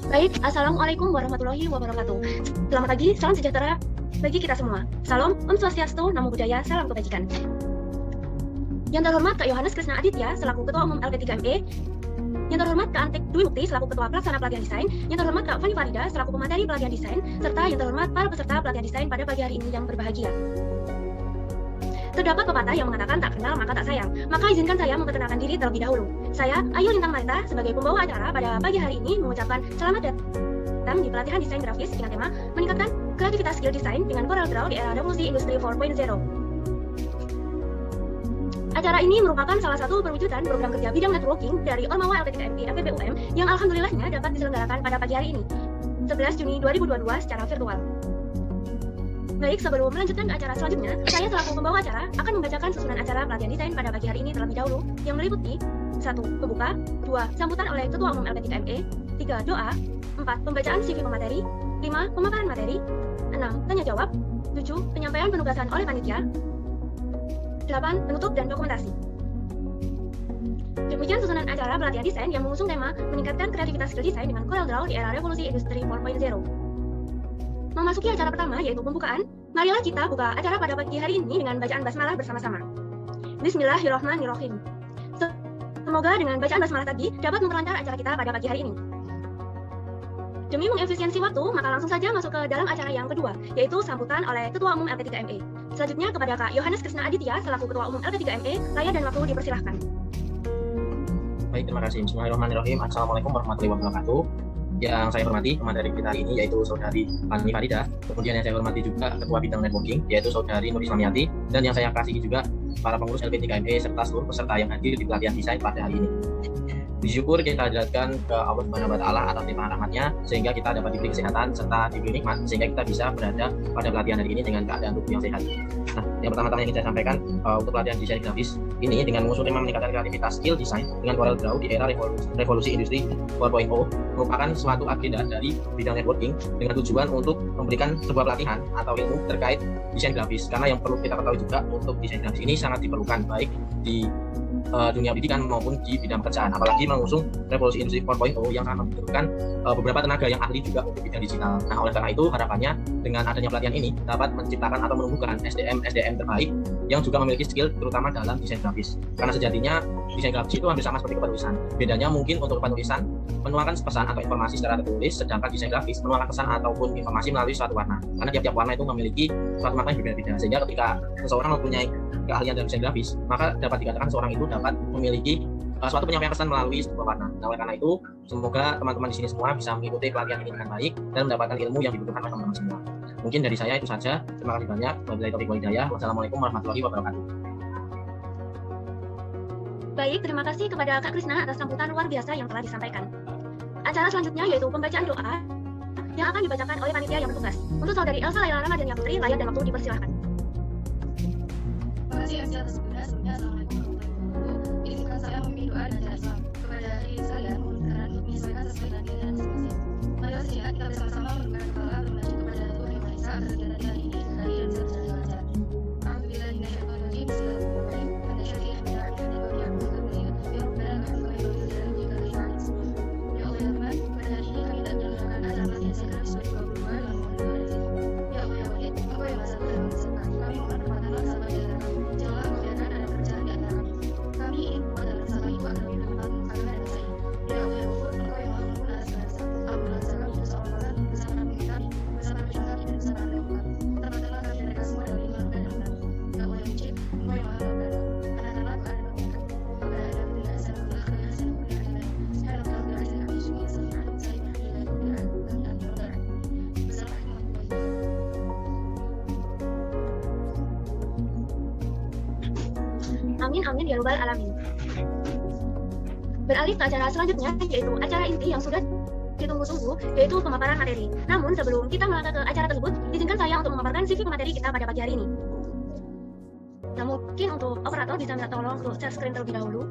Baik, Assalamualaikum warahmatullahi wabarakatuh. Selamat pagi, salam sejahtera bagi kita semua. Salam, Om Swastiastu, Namo Buddhaya, salam kebajikan. Yang terhormat Kak Yohanes Krisna Aditya, selaku Ketua Umum LP3ME. Yang terhormat Kak Antek Dwi Mukti, selaku Ketua Pelaksana Pelatihan Desain. Yang terhormat Kak Fani Farida, selaku Pemateri Pelatihan Desain. Serta yang terhormat para peserta pelatihan desain pada pagi hari ini yang berbahagia. Terdapat pepatah yang mengatakan tak kenal maka tak sayang. Maka izinkan saya memperkenalkan diri terlebih dahulu. Saya, Ayu Lintang Marita, sebagai pembawa acara pada pagi hari ini mengucapkan selamat datang di pelatihan desain grafis dengan tema meningkatkan kreativitas skill desain dengan CorelDRAW di era revolusi industri 4.0. Acara ini merupakan salah satu perwujudan program kerja bidang networking dari Ormawa LP3MI FPBUM yang alhamdulillahnya dapat diselenggarakan pada pagi hari ini, 11 Juni 2022 secara virtual. Baik, sebelum melanjutkan ke acara selanjutnya, saya selaku pembawa acara akan membacakan susunan acara pelatihan desain pada pagi hari ini terlebih dahulu, yang meliputi 1. Pembuka, 2. Sambutan oleh Ketua Umum LP3ME, 3. Doa, 4. Pembacaan CV pemateri, 5. Pemaparan materi, 6. Tanya jawab, 7. Penyampaian penugasan oleh panitia, 8. Penutup dan dokumentasi. Demikian susunan acara pelatihan desain yang mengusung tema meningkatkan kreativitas skill desain dengan CorelDRAW di era revolusi industri 4.0. Memasuki acara pertama yaitu pembukaan, marilah kita buka acara pada pagi hari ini dengan bacaan basmalah bersama-sama. Bismillahirrahmanirrahim. Semoga dengan bacaan basmalah tadi dapat memperlancar acara kita pada pagi hari ini. Demi mengefisiensi waktu, maka langsung saja masuk ke dalam acara yang kedua, yaitu sambutan oleh Ketua Umum LP3ME. Selanjutnya kepada Kak Yohanes Krisna Aditya selaku Ketua Umum LP3ME, layar dan waktu dipersilahkan. Baik, terima kasih. Bismillahirrahmanirrahim. Assalamualaikum warahmatullahi wabarakatuh. Yang saya hormati pemateri kita hari ini yaitu Saudari Fani Farida, kemudian yang saya hormati juga Ketua Bidang Networking yaitu Saudari Nur Islamiyati, dan yang saya kasihi juga para pengurus LP3ME serta seluruh peserta yang hadir di pelatihan desain pada hari ini. Bersyukur kita hadiratkan ke Allah Subhanahu wa Ta'ala atas limpahan rahmatnya sehingga kita dapat diberi kesehatan serta diberi nikmat sehingga kita bisa berada pada pelatihan hari ini dengan keadaan tubuh yang sehat. Nah, yang pertama-tama yang ingin saya sampaikan untuk pelatihan desain grafis ini dengan mengusung tema meningkatkan kreativitas skill desain dengan CorelDRAW di era revolusi industri 4.0 merupakan suatu agenda dari bidang networking dengan tujuan untuk memberikan sebuah pelatihan atau ilmu terkait desain grafis, karena yang perlu kita ketahui juga untuk desain grafis ini sangat diperlukan baik di dunia pendidikan maupun di bidang pekerjaan, apalagi mengusung revolusi industri 4.0 yang sangat membutuhkan beberapa tenaga yang ahli juga untuk bidang digital. Nah, oleh karena itu harapannya dengan adanya pelatihan ini dapat menciptakan atau menumbuhkan SDM terbaik yang juga memiliki skill terutama dalam desain grafis. Karena sejatinya desain grafis itu hampir sama seperti penulisan. Bedanya mungkin untuk penulisan menuangkan pesan atau informasi secara tertulis, sedangkan desain grafis menuangkan pesan ataupun informasi melalui suatu warna. Karena tiap-tiap warna itu memiliki suatu makna yang berbeda-beda. Sehingga ketika seseorang mempunyai keahlian dalam desain grafis, maka dapat dikatakan seorang itu dapat memiliki suatu penyampaian pesan melalui sebuah warna. Nah, oleh karena itu, semoga teman-teman di sini semua bisa mengikuti pelatihan ini dengan baik dan mendapatkan ilmu yang dibutuhkan oleh teman-teman semua. Mungkin dari saya itu saja. Terima kasih banyak. Wabillahi taufiq wal hidayah. Wassalamualaikum warahmatullahi wabarakatuh. Baik, terima kasih kepada Kak Krisna atas sambutan luar biasa yang telah disampaikan. Acara selanjutnya yaitu pembacaan doa yang akan dibacakan oleh panitia yang bertugas. Untuk Saudari Elsa Laila Ramadhani Putri, layar dan waktu dipersilahkan. Terima kasih atas segera. Assalamualaikum warahmatullahi wabarakatuh. Izinkan saya memimpin doa dan acara Islam kepada diri sekalian, mohon menyesuaikan sesuai dengan keadaan masing-masing. Mari sejenak kita bersama-sama menundukkan kepala bermaju kepada Tuhan Yang Maha Esa agar kegiatan hari ini hari yang bisa berjalan dengan lancar. Alhamdulillah minasyaitonirrajim. Bismillahirrahmanirrahim. Anasyati ahmida ahmida wa bihamdihi ya rabbana wa ya Allah ya Rahman, pada hari ini kami tak menjalankan acara pelatihan desain grafis 2022 dengan mohon doa dan izin. Ya Allah ya Wahid, Engkau yang Maha Satu dan Maha Esa. Kami mohon kepadamu sabar dan janganlah membiarkan ada perbedaan di antara kami. Kami ingin kuat dan bersama Ibu agar kami berkembang kami dan saya. Ya Allah ya Ghafur, Engkau yang Maha Pengampun atas segala dosa. Ampunilah dosa kami, dosa orang bersama kami, bersama dosa kami dan bersama Engkau. Termasuklah kami dan mereka semua dalam iman dan amanah. Ya Allah yang Mujib, Engkau yang Maha Pengampun. Anak-anak ada berkat. Pada ada tidak asal Allah kami asal Allah kami. Sekarang kami berhasil kami semua bersama saya dan Wassalamualaikum. Amin amin ya rabbal alamin. Beralih ke acara selanjutnya yaitu acara inti yang sudah ditunggu-tunggu, yaitu pemaparan materi. Namun sebelum kita melangkah ke acara tersebut, izinkan saya untuk memaparkan CV pemateri kita pada pagi hari ini. Nah, mungkin untuk operator bisa minta tolong untuk share screen terlebih dahulu.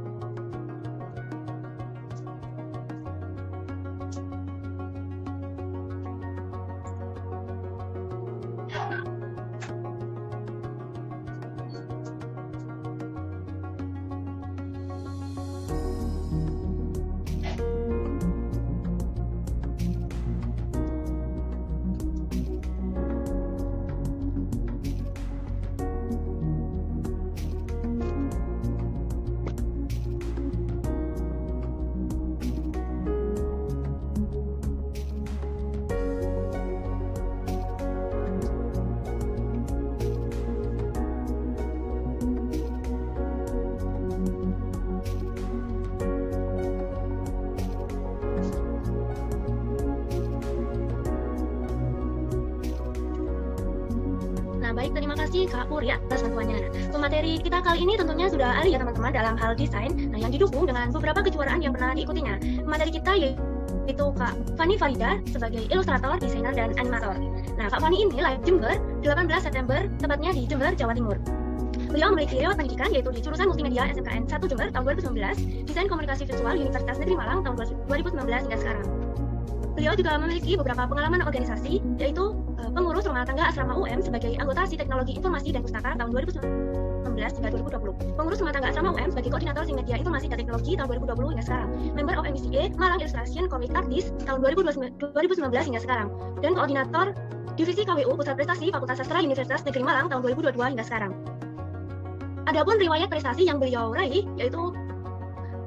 kasih Kak Puri atas bantuannya. Nah, pemateri kita kali ini tentunya sudah ahli ya teman-teman dalam hal desain, nah yang didukung dengan beberapa kejuaraan yang pernah diikutinya. Pemateri kita yaitu Kak Fani Farida sebagai ilustrator, desainer, dan animator. Nah, Kak Fani ini lahir Jember 18 September, tepatnya di Jember, Jawa Timur. Beliau memiliki riwayat pendidikan yaitu di jurusan Multimedia SMKN 1 Jember tahun 2019, Desain Komunikasi Visual Universitas Negeri Malang tahun 2019 hingga sekarang. Beliau juga memiliki beberapa pengalaman organisasi, yaitu pengurus rumah tangga asrama UM sebagai anggota SI Teknologi Informasi dan Pustaka tahun 2019 hingga 2020. Pengurus rumah tangga asrama UM sebagai koordinator SI Media Informasi dan Teknologi tahun 2020 hingga sekarang. Member of MBCA Malang Illustration Comic Artist tahun 2019 hingga sekarang. Dan koordinator Divisi KWU Pusat Prestasi Fakultas Sastra Universitas Negeri Malang tahun 2022 hingga sekarang. Adapun riwayat prestasi yang beliau raih yaitu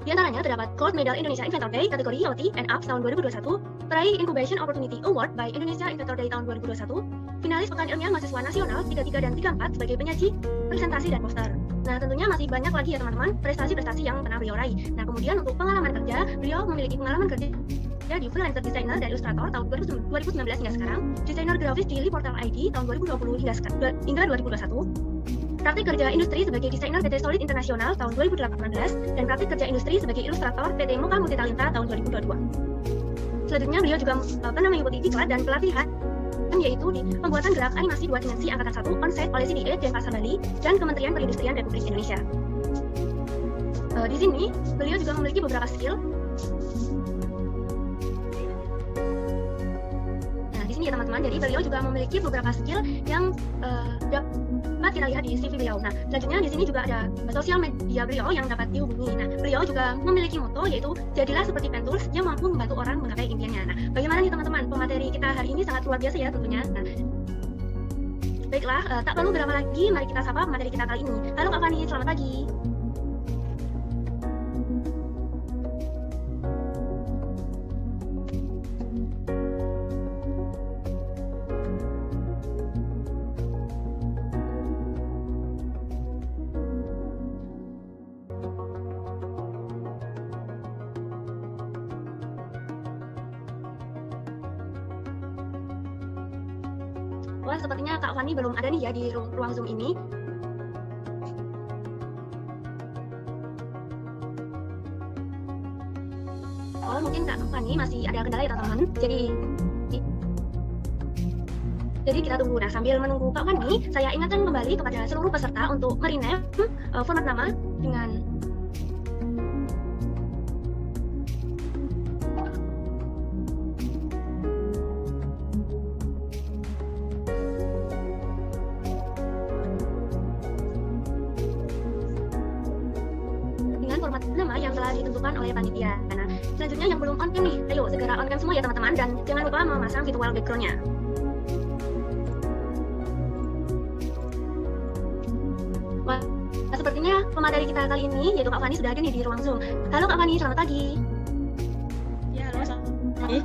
diantaranya terdapat Gold Medal Indonesia Inventor Day kategori IoT and Apps tahun 2021, peraih Incubation Opportunity Award by Indonesia Inventor Day tahun 2021, finalis Pekan Ilmiah Mahasiswa Nasional 33 dan 34 sebagai penyaji, presentasi, dan poster. Nah, tentunya masih banyak lagi ya teman-teman prestasi-prestasi yang pernah beliau raih. Nah, kemudian untuk pengalaman kerja, beliau memiliki pengalaman kerja di freelancer designer dan ilustrator tahun 2019 hingga sekarang, desainer grafis di Portal ID tahun 2020 hingga 2021, praktik kerja industri sebagai desainer PT Solid Internasional tahun 2018, dan praktik kerja industri sebagai ilustrator PT Muka Multitalenta tahun 2022. Selanjutnya beliau juga pernah mengikuti diklat dan pelatihan yaitu di pembuatan gerak animasi 2 dimensi angkatan 1 onsite oleh CDA Denpasar Bali dan Kementerian Perindustrian Republik Indonesia. Di sini beliau juga memiliki beberapa skill. Nah, di sini ya teman-teman, jadi beliau juga memiliki beberapa skill yang dapat kita lihat di CV beliau. Nah, selanjutnya di sini juga ada sosial media beliau yang dapat dihubungi. Nah, beliau juga memiliki moto yaitu jadilah seperti Pentools yang mampu membantu orang menggapai impiannya. Nah, bagaimana nih teman-teman? Pemateri kita hari ini sangat luar biasa ya tentunya. Nah, baiklah, tak perlu berlama lagi, mari kita sapa pemateri kita kali ini. Halo Kak Fani, selamat pagi. Wah, sepertinya Kak Fani belum ada nih ya di ruang Zoom ini. Oh, mungkin Kak Fani masih ada kendala ya teman-teman. Jadi kita tunggu. Nah, sambil menunggu Kak Fani, saya ingatkan kembali kepada seluruh peserta untuk merename format nama dengan format nama yang telah ditentukan oleh panitia. Nah, selanjutnya yang belum on cam nih, ayo segera on cam semua ya teman-teman, dan jangan lupa memasang virtual background-nya. Wah, sepertinya pemateri kita kali ini yaitu Kak Fani sudah ada nih di ruang Zoom. Halo Kak Fani, selamat pagi. Ya, halo, selamat pagi.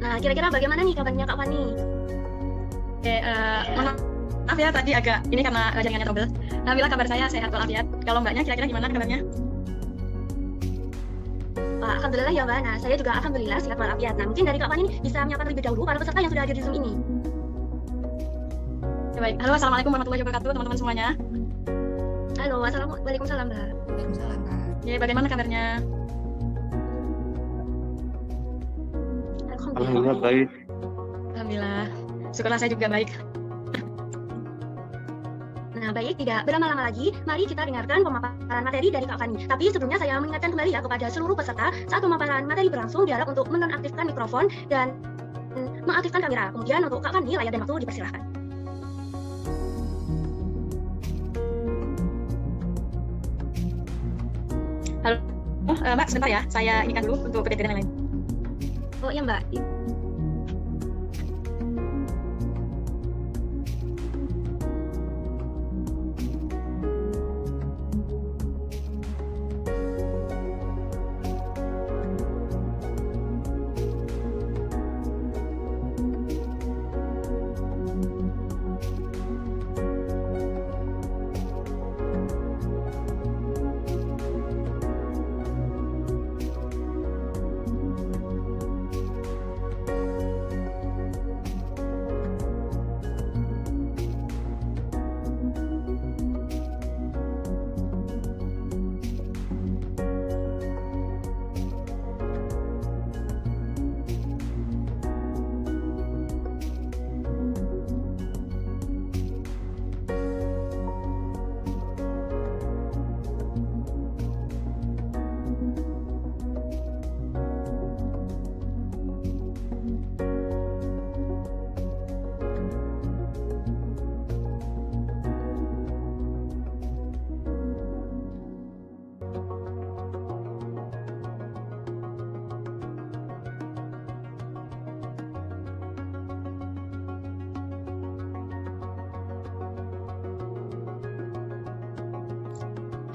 Nah, kira-kira bagaimana nih kabarnya Kak Fani? Oke, maaf ya tadi agak ini karena jaringannya trouble. Alhamdulillah kabar saya sehat walafiat. Kalau mbaknya kira-kira gimana kabarnya? Alhamdulillah ya Mbak. Nah, saya juga alhamdulillah sehat walafiat. Nah, mungkin dari Kak Fani bisa menyapa terlebih dahulu para peserta yang sudah hadir di Zoom ini. Ya, baik. Halo, assalamualaikum warahmatullahi wabarakatuh teman-teman semuanya. Halo, waalaikumsalam Mbak. Waalaikumsalam Kak. Ya, bagaimana kabarnya? Alhamdulillah baik. Alhamdulillah. Syukurlah saya juga baik. Nah, baik, tidak berlama-lama lagi, mari kita dengarkan pemaparan materi dari Kak Fani. Tapi sebelumnya saya mengingatkan kembali ya kepada seluruh peserta, saat pemaparan materi berlangsung diharap untuk menonaktifkan mikrofon dan mengaktifkan kamera. Kemudian untuk Kak Fani, layar dan waktu dipersilahkan. Halo, Mbak, sebentar ya, saya inikan dulu untuk PPT dan lain-lain. Oh iya Mbak.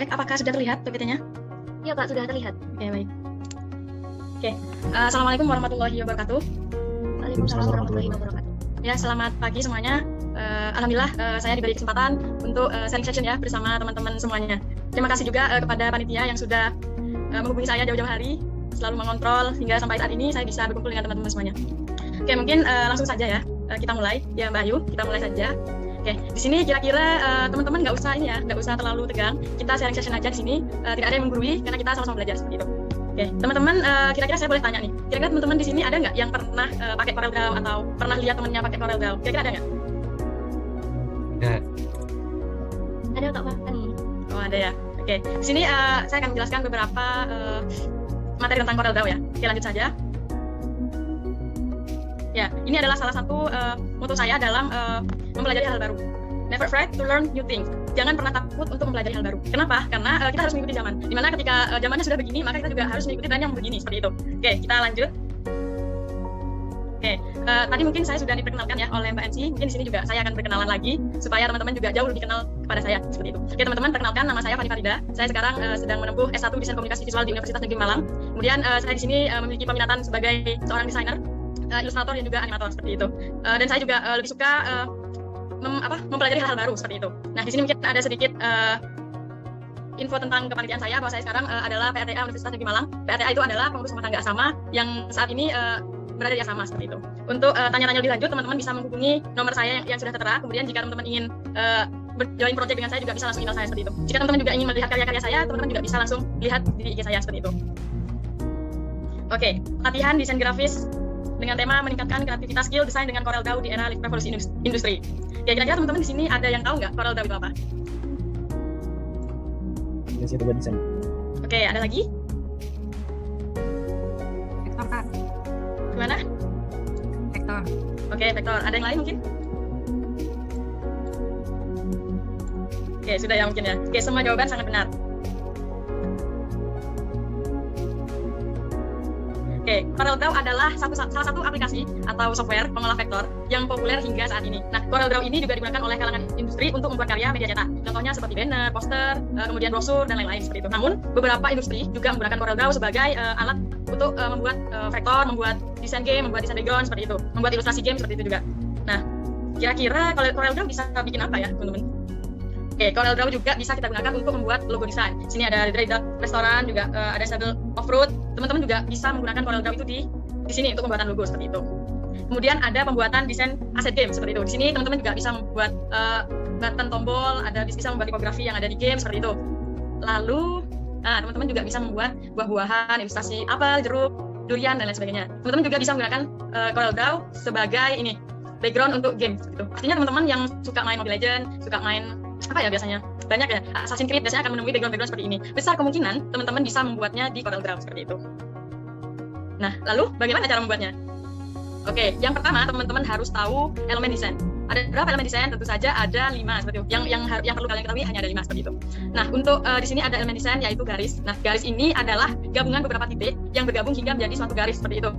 Baik, apakah sudah terlihat PPT-nya? Ya Kak, sudah terlihat. Oke, baik. Oke, Assalamualaikum warahmatullahi wabarakatuh. Waalaikumsalam warahmatullahi wabarakatuh. Ya, selamat pagi semuanya. Alhamdulillah saya diberi kesempatan untuk sharing session ya bersama teman-teman semuanya. Terima kasih juga kepada panitia yang sudah menghubungi saya jauh-jauh hari, selalu mengontrol hingga sampai saat ini saya bisa berkumpul dengan teman-teman semuanya. Oke, mungkin langsung saja ya kita mulai. Ya Mbak Ayu, kita mulai saja. Oke, di sini kira-kira teman-teman nggak usah terlalu tegang. Kita sharing session aja di sini, tidak ada yang menggurui karena kita sama-sama belajar seperti itu. Oke, teman-teman, kira-kira saya boleh tanya nih. Kira-kira teman-teman di sini ada nggak yang pernah pakai CorelDRAW atau pernah lihat temannya pakai CorelDRAW? Kira-kira ada nggak? Ada Kak Fani. Oh ada ya. Oke, di sini saya akan menjelaskan beberapa materi tentang CorelDRAW ya. Oke, lanjut saja. Ya, ini adalah salah satu moto saya dalam mempelajari hal baru. Never afraid to learn new things. Jangan pernah takut untuk mempelajari hal baru. Kenapa? Karena kita harus mengikuti zaman. Dimana ketika zamannya sudah begini, maka kita juga harus mengikuti tren yang begini seperti itu. Oke, kita lanjut. Oke, tadi mungkin saya sudah diperkenalkan ya oleh Mbak MC. Mungkin di sini juga saya akan berkenalan lagi supaya teman-teman juga jauh lebih kenal kepada saya seperti itu. Oke, teman-teman, perkenalkan nama saya Fani Farida. Saya sekarang sedang menempuh S1 Desain Komunikasi Visual di Universitas Negeri Malang. Kemudian saya di sini memiliki peminatan sebagai seorang desainer, ilustrator dan juga animator seperti itu. Dan saya juga lebih suka mempelajari hal-hal baru seperti itu. Nah, di sini mungkin ada sedikit info tentang kepanitiaan saya bahwa saya sekarang adalah PRTA Universitas Negeri Malang. PRTA itu adalah pengurus rumah tangga asama yang saat ini berada di asama seperti itu. Untuk tanya-tanya lebih lanjut, teman-teman bisa menghubungi nomor saya yang sudah tertera. Kemudian jika teman-teman ingin berjoin project dengan saya juga bisa langsung email saya seperti itu. Jika teman-teman juga ingin melihat karya-karya saya, teman-teman juga bisa langsung lihat di IG saya seperti itu. Oke, latihan desain grafis dengan tema meningkatkan kreativitas skill desain dengan CorelDRAW di era revolusi industri. Ya, kira-kira teman-teman di sini ada yang tahu nggak CorelDRAW itu apa? Desain. Oke, ada lagi? Vektor Kak. Gimana? Vektor. Oke, vektor. Ada yang lain mungkin? Oke, sudah ya mungkin ya. Oke, semua jawaban sangat benar. Oke, CorelDRAW adalah salah satu aplikasi atau software pengolah vektor yang populer hingga saat ini. Nah, CorelDRAW ini juga digunakan oleh kalangan industri untuk membuat karya media cetak. Contohnya seperti banner, poster, kemudian brosur, dan lain-lain seperti itu. Namun, beberapa industri juga menggunakan CorelDRAW sebagai alat untuk membuat vektor, membuat desain game, membuat desain background seperti itu, membuat ilustrasi game seperti itu juga. Nah, kira-kira CorelDRAW bisa bikin apa ya, teman-teman? Oke, CorelDRAW juga bisa kita gunakan untuk membuat logo desain. Sini ada Dry Duck restoran, juga ada Saddle of Fruit. Teman-teman juga bisa menggunakan CorelDRAW itu di sini untuk pembuatan logo seperti itu. Kemudian ada pembuatan desain aset game seperti itu. Di sini teman-teman juga bisa membuat button tombol, bisa membuat tipografi yang ada di game seperti itu. Lalu, teman-teman juga bisa membuat buah-buahan, ilustrasi apel, jeruk, durian, dan lain sebagainya. Teman-teman juga bisa menggunakan CorelDRAW sebagai background untuk game seperti itu. Artinya teman-teman yang suka main Mobile Legends, suka main apa ya biasanya? Banyak ya, Assassin's Creed biasanya akan menemui background seperti ini. Besar kemungkinan teman-teman bisa membuatnya di CorelDRAW seperti itu. Nah, lalu bagaimana cara membuatnya? Oke, yang pertama teman-teman harus tahu elemen desain. Ada berapa elemen desain? Tentu saja ada 5 seperti itu. Yang perlu kalian ketahui hanya ada 5 seperti itu. Nah, untuk di sini ada elemen desain yaitu garis. Nah, garis ini adalah gabungan beberapa titik yang bergabung hingga menjadi suatu garis seperti itu.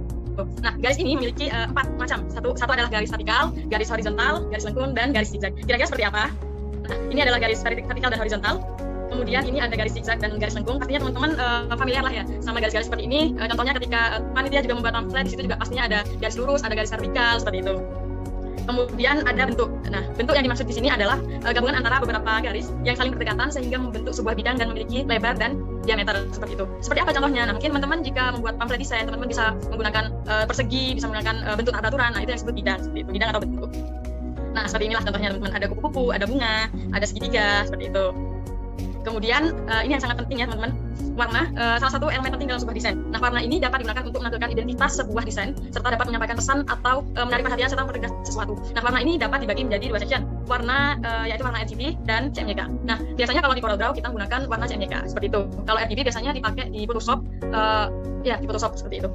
Nah, garis ini memiliki 4 macam. Satu adalah garis vertikal, garis horizontal, garis lengkung, dan garis zigzag. Kira-kira seperti apa? Nah, ini adalah garis vertikal dan horizontal. Kemudian ini ada garis zigzag dan garis lengkung. Pastinya teman-teman familiar lah ya sama garis-garis seperti ini. Contohnya ketika panitia juga membuat pamflet, di situ juga pastinya ada garis lurus, ada garis vertikal seperti itu. Kemudian ada bentuk. Nah, bentuk yang dimaksud di sini adalah gabungan antara beberapa garis yang saling berdekatan sehingga membentuk sebuah bidang dan memiliki lebar dan diameter seperti itu. Seperti apa contohnya? Nah, mungkin teman-teman jika membuat pamflet desain, teman-teman bisa menggunakan persegi, bisa menggunakan bentuk aturan. Nah, itu yang disebut bidang seperti itu, bidang atau bentuk. Nah, seperti inilah contohnya teman-teman. Ada kupu-kupu, ada bunga, ada segitiga, seperti itu. Kemudian, ini yang sangat penting ya teman-teman. Warna, salah satu elemen penting dalam sebuah desain. Nah, warna ini dapat digunakan untuk menampilkan identitas sebuah desain, serta dapat menyampaikan pesan atau menarik perhatian serta mempertegas sesuatu. Nah, warna ini dapat dibagi menjadi 2 section. Warna, yaitu warna RGB dan CMYK. Nah, biasanya kalau di CorelDRAW kita menggunakan warna CMYK, seperti itu. Kalau RGB biasanya dipakai di Photoshop, di Photoshop seperti itu.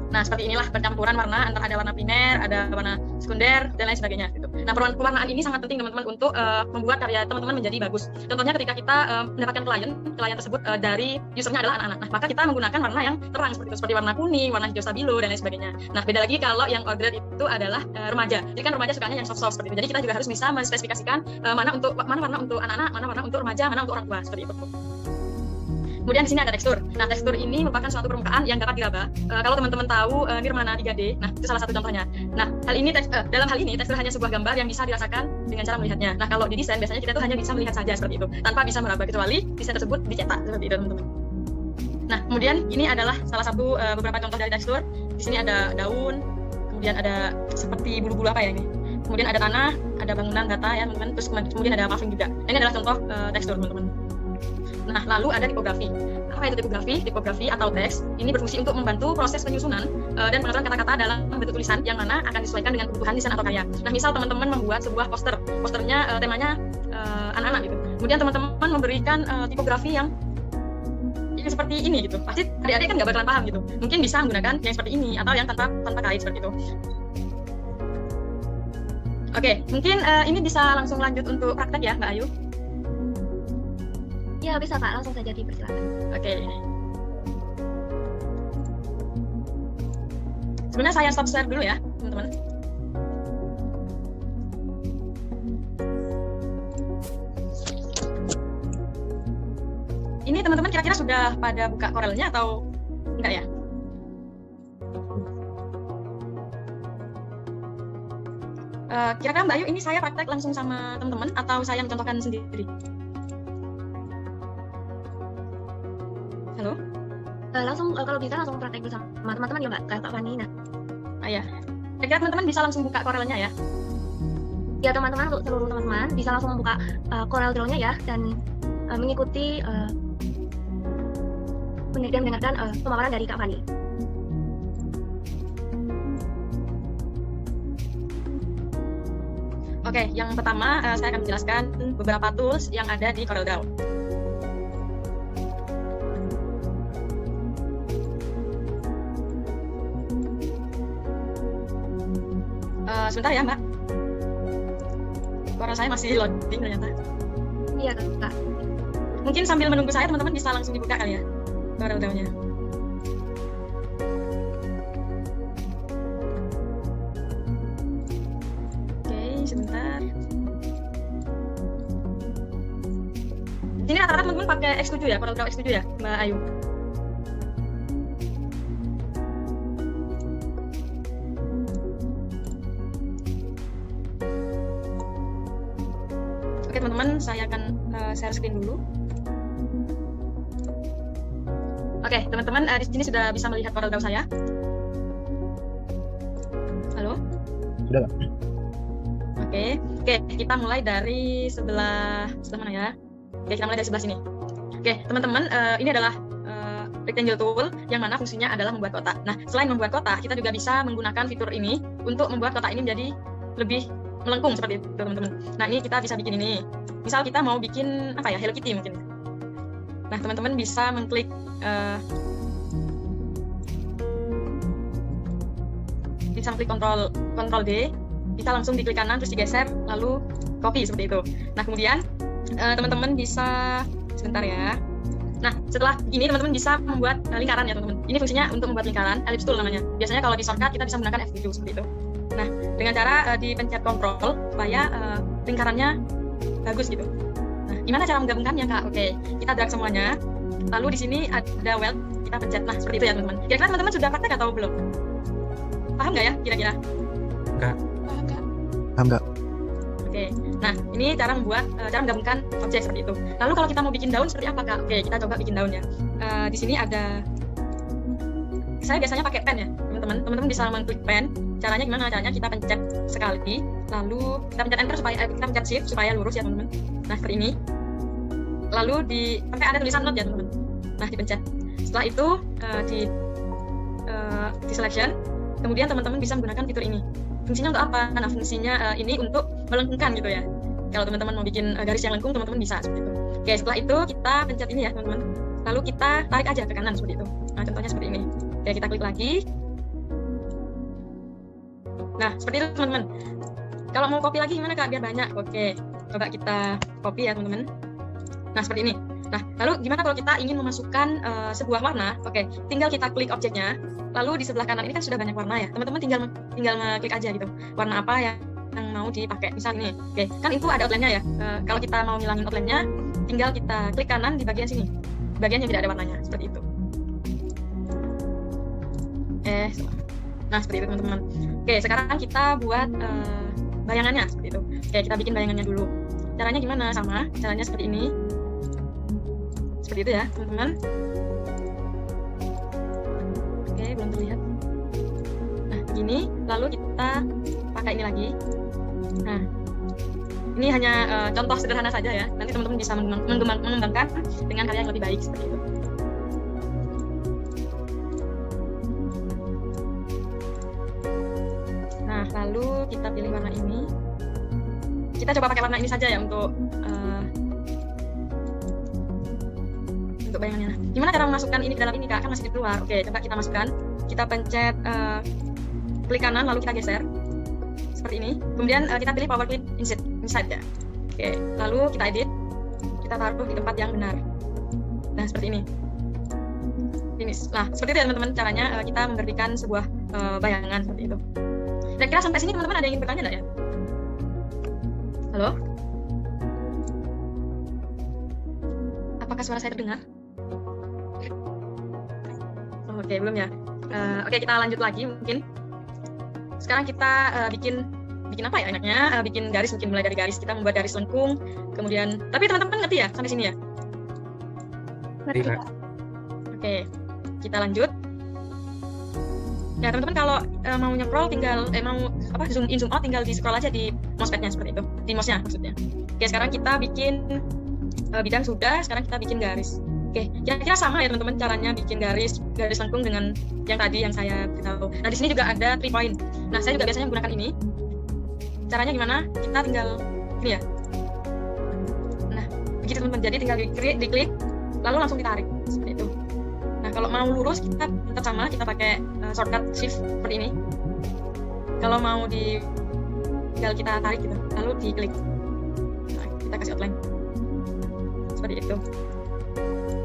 Nah, seperti inilah percampuran warna antara ada warna primer, ada warna sekunder, dan lain sebagainya gitu. Nah, pewarnaan ini sangat penting teman-teman untuk membuat karya teman-teman menjadi bagus. Contohnya ketika kita mendapatkan klien tersebut dari usernya adalah anak-anak. Nah, maka kita menggunakan warna yang terang seperti itu, seperti warna kuning, warna hijau stabilo dan lain sebagainya. Nah, beda lagi kalau yang order itu adalah remaja. Jadi kan remaja sukanya yang soft seperti itu. Jadi kita juga harus bisa menspesifikasikan mana warna untuk anak-anak, mana warna untuk remaja, mana untuk orang tua seperti itu. Kemudian di sini ada tekstur. Nah, tekstur ini merupakan suatu permukaan yang dapat diraba. Kalau teman-teman tahu Nirmana 3D, nah itu salah satu contohnya. Nah, dalam hal ini tekstur hanya sebuah gambar yang bisa dirasakan dengan cara melihatnya. Nah, kalau di desain biasanya kita tuh hanya bisa melihat saja seperti itu, tanpa bisa meraba, kecuali desain tersebut dicetak seperti itu, teman-teman. Nah, kemudian ini adalah salah satu beberapa contoh dari tekstur. Di sini ada daun, kemudian ada seperti bulu-bulu apa ya ini. Kemudian ada tanah, ada bangunan bata ya, teman-teman. Terus kemudian ada paving juga. Nah, ini adalah contoh tekstur, teman-teman. Nah, lalu ada tipografi. Apa itu tipografi? Tipografi atau teks ini berfungsi untuk membantu proses penyusunan dan pengaturan kata-kata dalam bentuk tulisan yang mana akan disesuaikan dengan kebutuhan desain atau karya. Nah, misal teman-teman membuat sebuah posternya temanya anak-anak gitu. Kemudian teman-teman memberikan tipografi yang seperti ini gitu. Pasti adik-adik kan nggak bakalan paham gitu. Mungkin bisa menggunakan yang seperti ini atau yang tanpa kait seperti itu. Oke, mungkin ini bisa langsung lanjut untuk praktek ya, Mbak Ayu. Ya bisa Kak, langsung saja dipersilakan. Oke. Sebenarnya saya stop share dulu ya, teman-teman. Ini teman-teman kira-kira sudah pada buka Corel-nya atau enggak ya? Kira-kira Mbak Ayu ini saya praktek langsung sama teman-teman atau saya mencontohkan sendiri? Halo? Langsung kalau bisa langsung praktek bersama teman-teman ya Mbak, kayak Kak Fani. Nah, ya. Kira-kira teman-teman bisa langsung buka Corel-nya ya? Ya teman-teman, untuk seluruh teman-teman bisa langsung membuka Corel Draw-nya ya dan mengikuti dan mendengarkan pemaparan dari Kak Fani. Oke, yang pertama saya akan menjelaskan beberapa tools yang ada di Corel Draw. Sebentar ya Mbak, Corel saya masih loading ternyata. Iya Kak. Mungkin sambil menunggu saya teman-teman bisa langsung dibuka kali ya Corel Draw-nya. Oke, sebentar. Ini rata-rata teman-teman pakai X7 ya, Corel Draw X7 ya Mbak Ayu? Oke teman-teman, saya akan share screen dulu. Oke teman-teman, di sini sudah bisa melihat Corel Draw saya. Halo? Sudah Pak. Oke, kita mulai dari sebelah mana ya? Oke, kita mulai dari sebelah sini. Oke teman-teman, ini adalah rectangle tool yang mana fungsinya adalah membuat kotak. Nah, selain membuat kotak, kita juga bisa menggunakan fitur ini untuk membuat kotak ini menjadi lebih melengkung seperti itu teman-teman. Nah, ini kita bisa bikin ini. Misal kita mau bikin apa ya, Hello Kitty mungkin. Nah, teman-teman bisa mengklik Ctrl D, bisa langsung diklik kanan terus digeser lalu copy seperti itu. Nah, kemudian teman-teman bisa sebentar ya. Nah, setelah ini teman-teman bisa membuat lingkaran ya teman-teman. Ini fungsinya untuk membuat lingkaran, ellipse tool namanya. Biasanya kalau di shortcut kita bisa menggunakan F7 seperti itu. Nah, dengan cara dipencet kontrol supaya lingkarannya bagus gitu. Nah, gimana cara menggabungkannya Kak? Oke, kita drag semuanya. Lalu di sini ada weld, kita pencet. Nah, seperti itu ya teman-teman. Kira-kira teman-teman sudah praktek atau belum? Paham nggak ya kira-kira? Enggak. Paham nggak? Oke, nah ini cara menggabungkan objek seperti itu. Lalu kalau kita mau bikin daun seperti apa Kak? Oke, kita coba bikin daun ya. Di sini ada, saya biasanya pakai pen ya teman-teman. Teman-teman bisa mengklik pen. Caranya gimana? Caranya kita pencet sekali, lalu kita pencet enter supaya kita pencet shift supaya lurus ya teman-teman. Nah, seperti ini. Lalu sampai ada tulisan note ya teman-teman. Nah, dipencet. Setelah itu di selection. Kemudian teman-teman bisa menggunakan fitur ini. Fungsinya untuk apa? Nah, fungsinya ini untuk melengkungkan gitu ya. Kalau teman-teman mau bikin garis yang lengkung, teman-teman bisa seperti itu. Oke, setelah itu kita pencet ini ya teman-teman. Lalu kita tarik aja ke kanan seperti itu. Nah, contohnya seperti ini. Oke, kita klik lagi. Nah, seperti itu teman-teman. Kalau mau copy lagi gimana Kak? Biar banyak. Oke, coba kita copy ya teman-teman. Nah, seperti ini. Nah, lalu gimana kalau kita ingin memasukkan sebuah warna? Oke, tinggal kita klik objeknya. Lalu di sebelah kanan ini kan sudah banyak warna ya. Teman-teman tinggal klik aja gitu. Warna apa yang mau dipakai. Misal ini. Oke, kan itu ada outline-nya ya. Kalau kita mau ngilangin outline-nya, tinggal kita klik kanan di bagian sini. Bagian yang tidak ada warnanya, seperti itu. Nah, seperti itu teman-teman. Oke, sekarang kita buat bayangannya seperti itu. Oke, kita bikin bayangannya dulu. Caranya gimana? Sama, caranya seperti ini. Seperti itu ya, teman-teman. Oke, belum terlihat. Nah, gini. Lalu kita pakai ini lagi. Nah, ini hanya contoh sederhana saja ya. Nanti teman-teman bisa mengembangkan dengan karya yang lebih baik seperti itu. Nah, lalu kita pilih warna ini. Kita coba pakai warna ini saja ya untuk bayangannya. Gimana cara memasukkan ini ke dalam ini Kak? Kan masih di luar. Oke, coba kita masukkan. Kita pencet klik kanan lalu kita geser seperti ini. Kemudian kita pilih power clip inside ya. Oke, lalu kita edit. Kita taruh di tempat yang benar. Nah, seperti ini. Finish. Nah, seperti itu ya teman-teman caranya kita memberikan sebuah bayangan seperti itu. Kira-kira sampai sini teman-teman ada yang ingin bertanya nggak ya? Halo? Apakah suara saya terdengar? Oke, belum ya. Oke, kita lanjut lagi mungkin. Sekarang kita bikin apa ya enaknya? Bikin garis, mungkin mulai dari garis. Kita membuat garis lengkung. Kemudian, tapi teman-teman ngerti ya sampai sini ya? Ngerti, Kak. Oke, kita lanjut. Ya teman-teman kalau mau nge-scroll tinggal mau zoom in zoom out tinggal di scroll aja di mousepadnya seperti itu, di mouse-nya maksudnya. Oke, sekarang kita bikin bidang sudah, sekarang kita bikin garis. Oke, kira-kira sama ya teman-teman caranya bikin garis lengkung dengan yang tadi yang saya beritahu. Nah, di sini juga ada 3 point. Nah, saya juga biasanya menggunakan ini. Caranya gimana? Kita tinggal ini ya. Nah, begitu teman-teman. Jadi tinggal diklik lalu langsung ditarik seperti itu. Nah, kalau mau lurus kita tetap sama, kita pakai shortcut shift seperti ini. Kalau mau tinggal kita tarik gitu, lalu diklik. Nah, kita kasih outline. Seperti itu.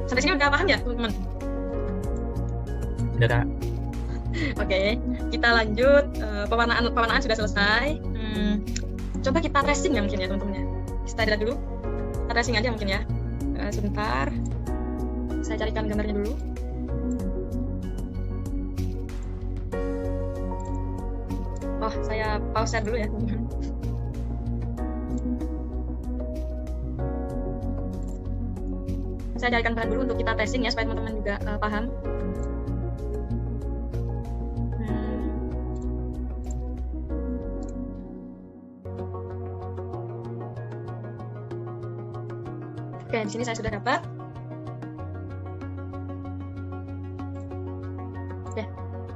Sampai sini udah paham ya, teman-teman? Udah, Kak. Oke, kita lanjut. Pewarnaan sudah selesai. Coba kita tracing ya mungkin ya, teman-teman ya. Kita lihat dulu. Kita tracing aja mungkin ya. Sebentar. Saya carikan gambarnya dulu. Oh, saya pause share dulu ya, teman-teman. Saya carikan bahan dulu untuk kita tracing ya, supaya teman-teman juga paham. Oke, di sini saya sudah dapat. Oke,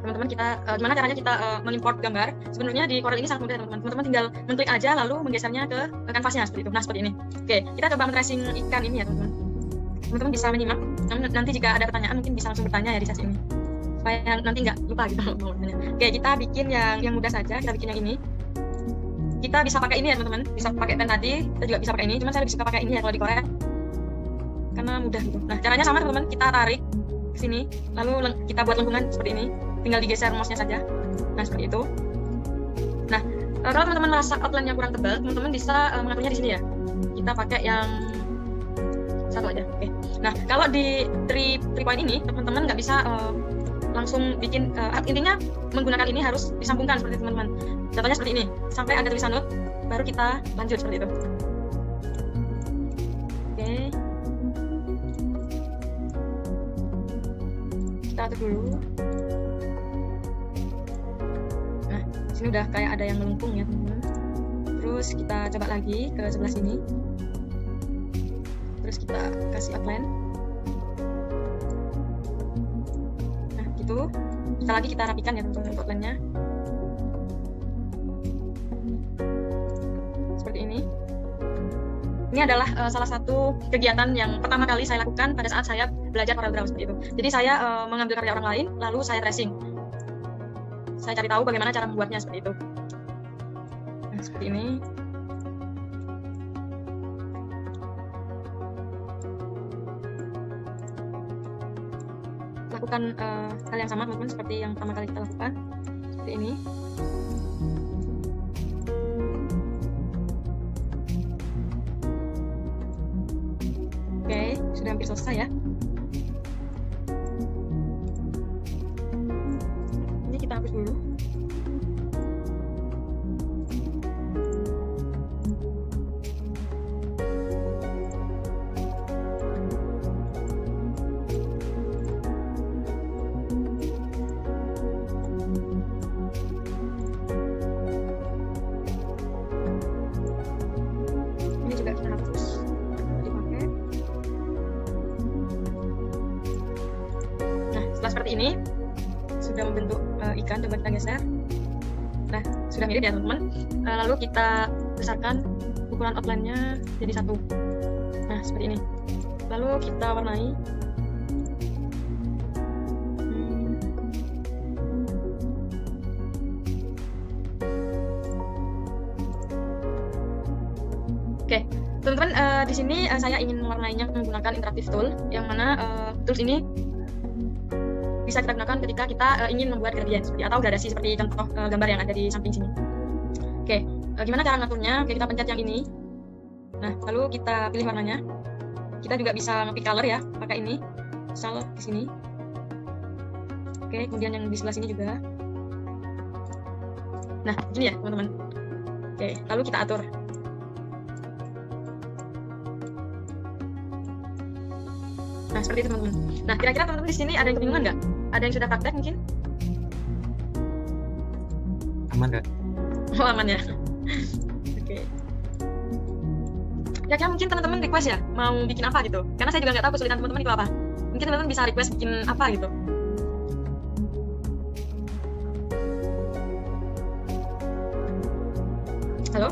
teman-teman kita gimana caranya kita mengimport gambar? Sebenarnya di Corel ini sangat mudah teman-teman. Teman-teman tinggal mengklik aja lalu menggesernya ke kanvasnya seperti itu. Nah, seperti ini. Oke, kita coba men-tracing ikan ini ya teman-teman. Teman-teman bisa menyimak. Nanti jika ada pertanyaan mungkin bisa langsung bertanya ya di sesi ini. Supaya nanti nggak lupa gitu mau bertanya. Oke, kita bikin yang mudah saja. Kita bikin yang ini. Kita bisa pakai ini ya teman-teman. Bisa pakai pen tadi. Kita juga bisa pakai ini. Cuman saya lebih suka pakai ini ya kalau di Corel. Karena mudah gitu. Nah, caranya sama teman-teman. Kita tarik ke sini. Lalu kita buat lengkungan seperti ini. Tinggal digeser mouse-nya saja. Nah, seperti itu. Nah, kalau teman-teman merasa outline-nya kurang tebal, teman-teman bisa mengaturnya di sini ya. Kita pakai yang satu aja. Oke. Nah, kalau di 3 point ini, teman-teman nggak bisa langsung bikin, intinya menggunakan ini harus disambungkan seperti teman-teman. Contohnya seperti ini. Sampai ada tulisan note, baru kita lanjut seperti itu. Oke. Kita atur dulu. Nah, sini udah kayak ada yang melengkung ya teman-teman. Terus kita coba lagi ke sebelah sini. Terus kita kasih outline. Nah, gitu. Sekali lagi kita rapikan ya teman-teman outline-nya. Seperti ini. Ini adalah salah satu kegiatan yang pertama kali saya lakukan pada saat saya belajar CorelDRAW seperti itu. Jadi saya mengambil karya orang lain, lalu saya tracing. Saya cari tahu bagaimana cara membuatnya seperti itu. Nah, Nah, seperti ini. Lakukan hal yang sama teman-teman seperti yang pertama kali kita lakukan. Seperti ini. Oke, sudah hampir selesai ya. Ini kita hapus dulu. Ini juga kita hapus. Dipakai. Nah, setelah seperti ini sudah membentuk ikan, coba kita geser. Nah, sudah mirip ya teman-teman. Lalu kita besarkan ukuran outline-nya jadi 1. Nah, seperti ini. Lalu kita warnai. Oke, teman-teman, di sini saya ingin mewarnainya menggunakan interactive tool, yang mana tools ini bisa kita gunakan ketika kita ingin membuat gradient seperti atau gradasi seperti contoh gambar yang ada di samping sini. Oke, gimana cara ngaturnya? Oke, kita pencet yang ini. Nah, lalu kita pilih warnanya. Kita juga bisa nge-pick color ya, pakai ini. Misal di sini. Oke, kemudian yang di sebelah sini juga. Nah, gini ya, teman-teman. Oke, lalu kita atur. Nah, seperti itu teman-teman. Nah, kira-kira teman-teman di sini ada yang kebingungan nggak? Ada yang sudah praktek mungkin? Aman nggak? Oh, aman ya. Oke. Kira-kira mungkin teman-teman request ya, mau bikin apa gitu? Karena saya juga nggak tahu kesulitan teman-teman itu apa. Mungkin teman-teman bisa request bikin apa gitu. Halo?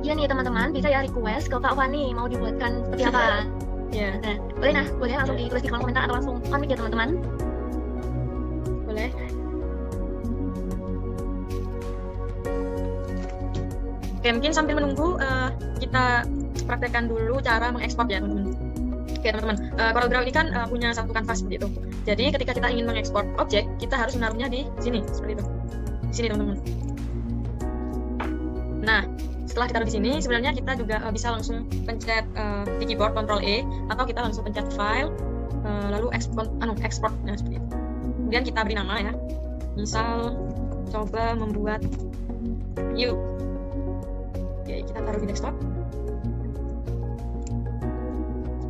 Iya nih teman-teman, bisa ya request ke Kak Fani mau dibuatkan seperti apa. Ya, Nah, boleh langsung ditulis di kolom komentar atau langsung on mic ya teman-teman. boleh. Oke, mungkin sambil menunggu kita praktekkan dulu cara mengekspor ya teman-teman. Oke teman-teman, CorelDRAW ini kan punya satu kanvas seperti itu. Jadi ketika kita ingin mengekspor objek, kita harus menaruhnya di sini seperti itu. Di sini teman-teman. Nah, setelah kita taruh di sini, sebenarnya kita juga bisa langsung pencet di keyboard Ctrl E atau kita langsung pencet File, lalu export, nah seperti itu. Kemudian kita beri nama ya. Misal coba membuat view. Oke, kita taruh di desktop.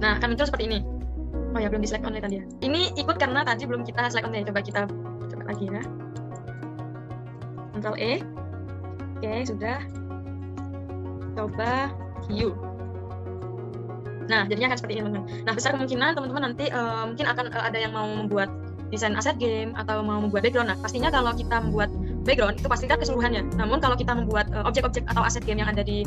Nah, akan muncul seperti ini. Oh ya, belum di select only tadi ya. Ini ikut karena tadi belum kita select only. Coba kita coba lagi ya. Ctrl E. Oke, sudah. Coba view. Nah, jadinya akan seperti ini teman-teman. Nah, besar kemungkinan teman-teman nanti mungkin akan ada yang mau membuat desain aset game atau mau membuat background. Nah, pastinya kalau kita membuat background itu pasti keseluruhannya. Namun kalau kita membuat objek-objek atau aset game yang ada di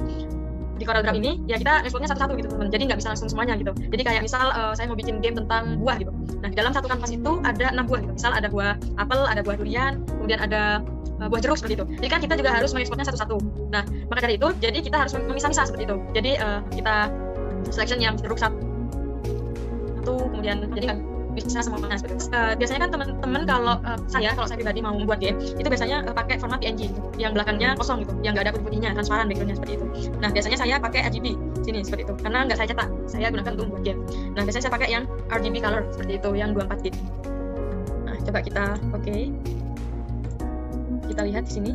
CorelDRAW ini, ya kita exportnya satu-satu gitu teman-teman. Jadi nggak bisa langsung semuanya gitu. Jadi kayak misal saya mau bikin game tentang buah gitu. Nah, di dalam satu kanvas itu ada 6 buah gitu. Misal ada buah apel, ada buah durian, kemudian ada buah jeruk seperti itu. Jadi kan kita juga harus mengekspornya satu-satu. Nah, maka dari itu, jadi kita harus memisah-misah seperti itu. Jadi kita selection yang jeruk satu, kemudian jadi kan bisa semuanya seperti itu. Biasanya kan teman-teman kalau saya pribadi mau membuat game, itu biasanya pakai format PNG gitu, yang belakangnya kosong gitu, yang nggak ada putih-putihnya, transparan backgroundnya seperti itu. Nah, biasanya saya pakai RGB sini seperti itu, karena nggak saya cetak, saya gunakan untuk membuat game. Nah, biasanya saya pakai yang RGB color seperti itu, yang 24 bit. Nah, coba kita oke. Kita lihat di sini.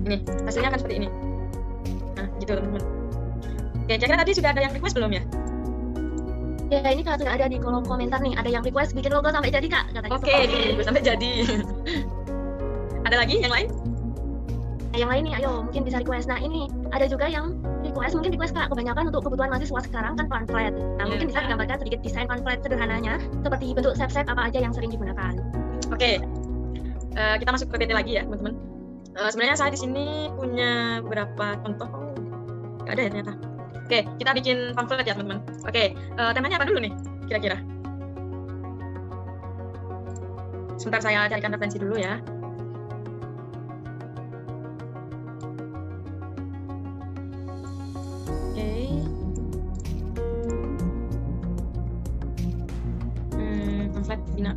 Ini hasilnya akan seperti ini. Nah, gitu teman-teman. Oke, kira-kira tadi sudah ada yang request belum ya? Ya, ini kalau sudah ada di kolom komentar nih, ada yang request bikin logo sampai jadi Kak, katanya. Oke, sampai jadi. Ada lagi yang lain? Nah, yang lain nih, ayo mungkin bisa request. Nah, ini ada juga yang mungkin request Kak, kebanyakan untuk kebutuhan mahasiswa sekarang kan pamflet. Nah, mungkin bisa digambarkan sedikit desain pamflet sederhananya, seperti bentuk shape-shape apa aja yang sering digunakan. Oke, kita masuk ke PT lagi ya, teman-teman. Sebenarnya saya di sini punya beberapa contoh. Nggak ada ya ternyata. Oke, kita bikin pamflet ya, teman-teman. Oke, temanya apa dulu nih, kira-kira? Sebentar saya carikan referensi dulu ya. Oke. Pamflet webinar.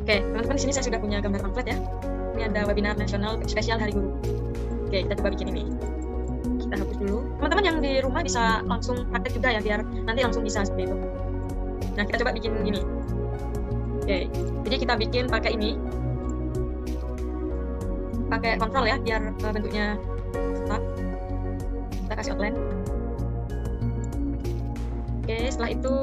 Oke, teman-teman, di sini saya sudah punya gambar pamflet ya. Ini ada webinar nasional spesial Hari Guru. Oke, kita coba bikin ini. Kita hapus dulu. Teman-teman yang di rumah bisa langsung praktek juga ya, biar nanti langsung bisa seperti itu. Nah, kita coba bikin ini. Oke, jadi kita bikin pakai ini. Pakai kontrol ya, biar bentuknya tetap. Kita kasih outline. Oke, setelah itu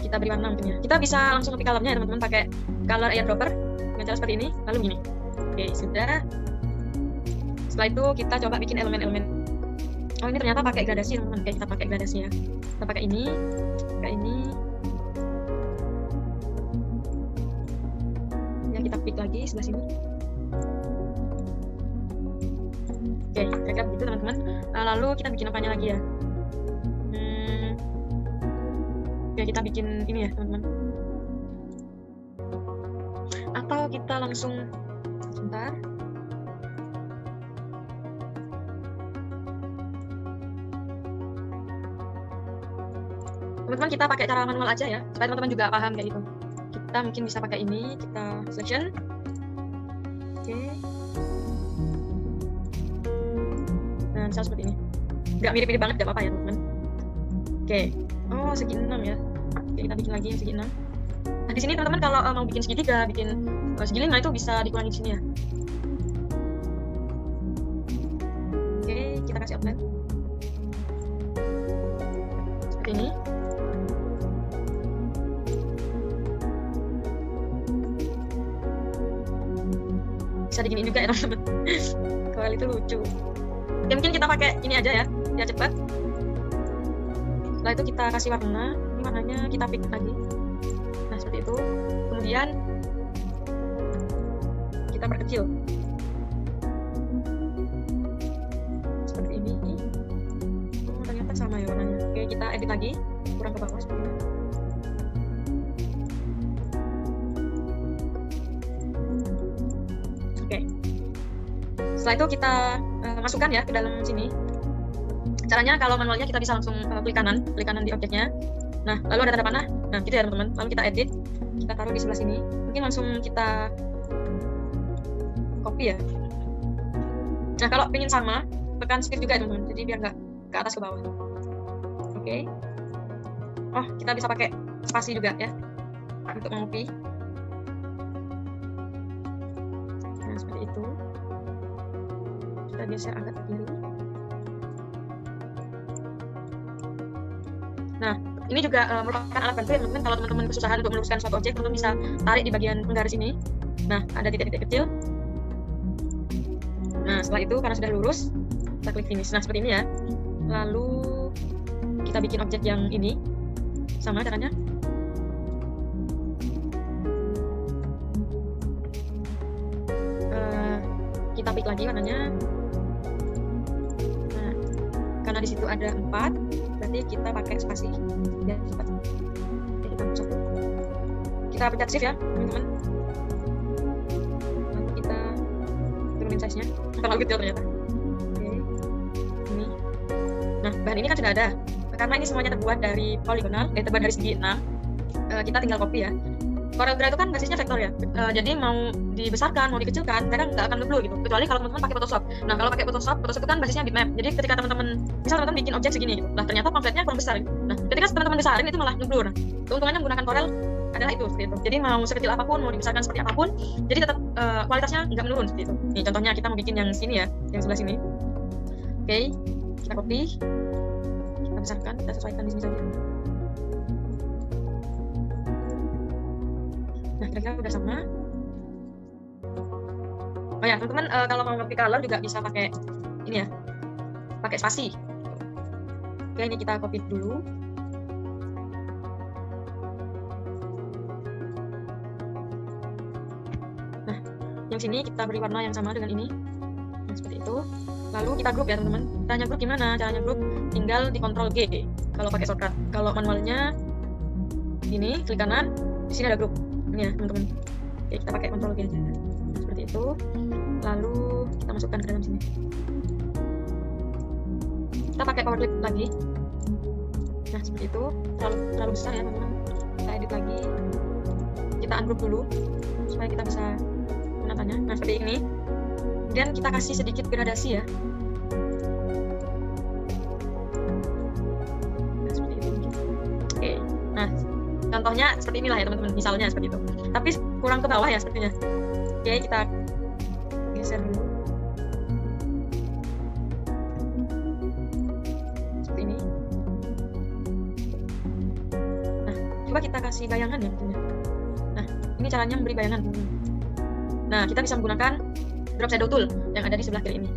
kita beri warna mungkin ya. Kita bisa langsung ke colornya ya teman-teman, pakai color eyedropper dengan cara seperti ini, lalu gini. Oke, sudah. Setelah itu kita coba bikin elemen-elemen. Oh, ini ternyata pakai gradasi teman-teman. Oke, kita pakai gradasi ya. Kita pakai ini, ya kita pick lagi sebelah sini. Oke, kira-kira begitu teman-teman. Lalu kita bikin apanya lagi ya? Oke, kita bikin ini ya teman-teman. Atau kita langsung sebentar. Teman-teman, kita pakai cara manual aja ya, supaya teman-teman juga paham kayak gitu. Kita mungkin bisa pakai ini, kita selection. Oke. Nah, misal seperti ini. Nggak mirip-mirip banget, nggak apa-apa ya teman-teman. Oke. Oh, segi 6 ya. Oke, kita bikin lagi yang segi 6. Nah, di sini teman-teman kalau mau bikin segi 3, bikin segi 5 itu bisa dikurangi di sini ya. Oke, kita kasih outline. Seperti ini. Bisa diginiin juga ya teman-teman. Kalau itu lucu. Oke, mungkin kita pakai ini aja ya, biar cepat. Setelah itu kita kasih warna. Ini warnanya kita pick lagi. Nah, seperti itu. Kemudian kita perkecil. Seperti ini. Oh, ternyata sama ya warnanya. Oke, kita edit lagi. Kurang ke bawah seperti ini. Oke. Setelah itu kita masukkan ya ke dalam sini. Caranya kalau manualnya kita bisa langsung klik kanan di objeknya. Nah, lalu ada tanda panah. Nah, gitu ya teman-teman. Lalu kita edit, kita taruh di sebelah sini. Mungkin langsung kita copy ya. Nah, kalau pengen sama, tekan shift juga teman-teman. Jadi biar nggak ke atas ke bawah. Oke. Oh, kita bisa pakai spasi juga ya untuk mengcopy. Nah, seperti itu. Kita geser agak ke kiri. Nah, ini juga merupakan alat bantu ya teman-teman. Kalau teman-teman kesusahan untuk meluruskan suatu objek, teman-teman bisa tarik di bagian penggaris ini. Nah, ada titik-titik kecil. Nah, setelah itu karena sudah lurus, kita klik finish. Nah, seperti ini ya. Lalu kita bikin objek yang ini. Sama caranya. Kita pick lagi warnanya. Nah, karena di situ ada 4, berarti kita pakai spasi ya, cepat. Oke, kita hapus satu. Kita pencet shift ya teman-teman. Lalu kita turunin size-nya. Terlalu kecil ternyata. Oke, ini. Nah, bahan ini kan sudah ada. Karena ini semuanya terbuat dari poligonal, terbuat dari segi 6. Kita tinggal copy ya. CorelDRAW itu kan basisnya vektor ya. Jadi mau dibesarkan, mau dikecilkan, mereka nggak akan ngeblur gitu. Kecuali kalau teman-teman pakai Photoshop. Nah, kalau pakai Photoshop itu kan basisnya bitmap. Jadi ketika teman-teman bikin objek segini gitu. Nah, ternyata pamfletnya kurang besar gitu. Nah, ketika teman-teman besarin itu malah ngeblur. Nah, keuntungannya menggunakan Corel adalah itu seperti itu. Jadi mau sekecil apapun, mau dibesarkan seperti apapun, jadi tetap kualitasnya nggak menurun seperti itu. Nih, contohnya kita mau bikin yang sini ya, yang sebelah sini. Oke, kita copy. Kita besarkan, kita sesuaikan di sini saja. Nah, kira-kira udah sama. Oh ya, teman-teman, kalau mau copy color juga bisa pakai ini ya, pakai spasi. Oke, ini kita copy dulu. Nah, yang sini kita beri warna yang sama dengan ini. Nah, seperti itu. Lalu kita grup ya teman-teman. Caranya grup gimana? Caranya grup tinggal di Ctrl G kalau pakai shortcut. Kalau manualnya ini klik kanan, di sini ada grup. Ini ya teman-teman. Oke, kita pakai Ctrl G aja. Seperti itu. Lalu kita masukkan ke dalam sini. Kita pakai power clip lagi. Nah, seperti itu. Terlalu besar ya teman-teman. Kita edit lagi. Kita ungroup dulu supaya kita bisa menatanya. Nah, seperti ini. Kemudian kita kasih sedikit gradasi ya. Nah, seperti itu. Oke. Nah, contohnya seperti inilah ya teman-teman. Misalnya seperti itu. Tapi kurang ke bawah ya sepertinya. Oke, kita geser dulu. Seperti ini. Nah, coba kita kasih bayangan ya tentunya. Nah, ini caranya memberi bayangan. Nah, kita bisa menggunakan drop shadow tool yang ada di sebelah kiri ini.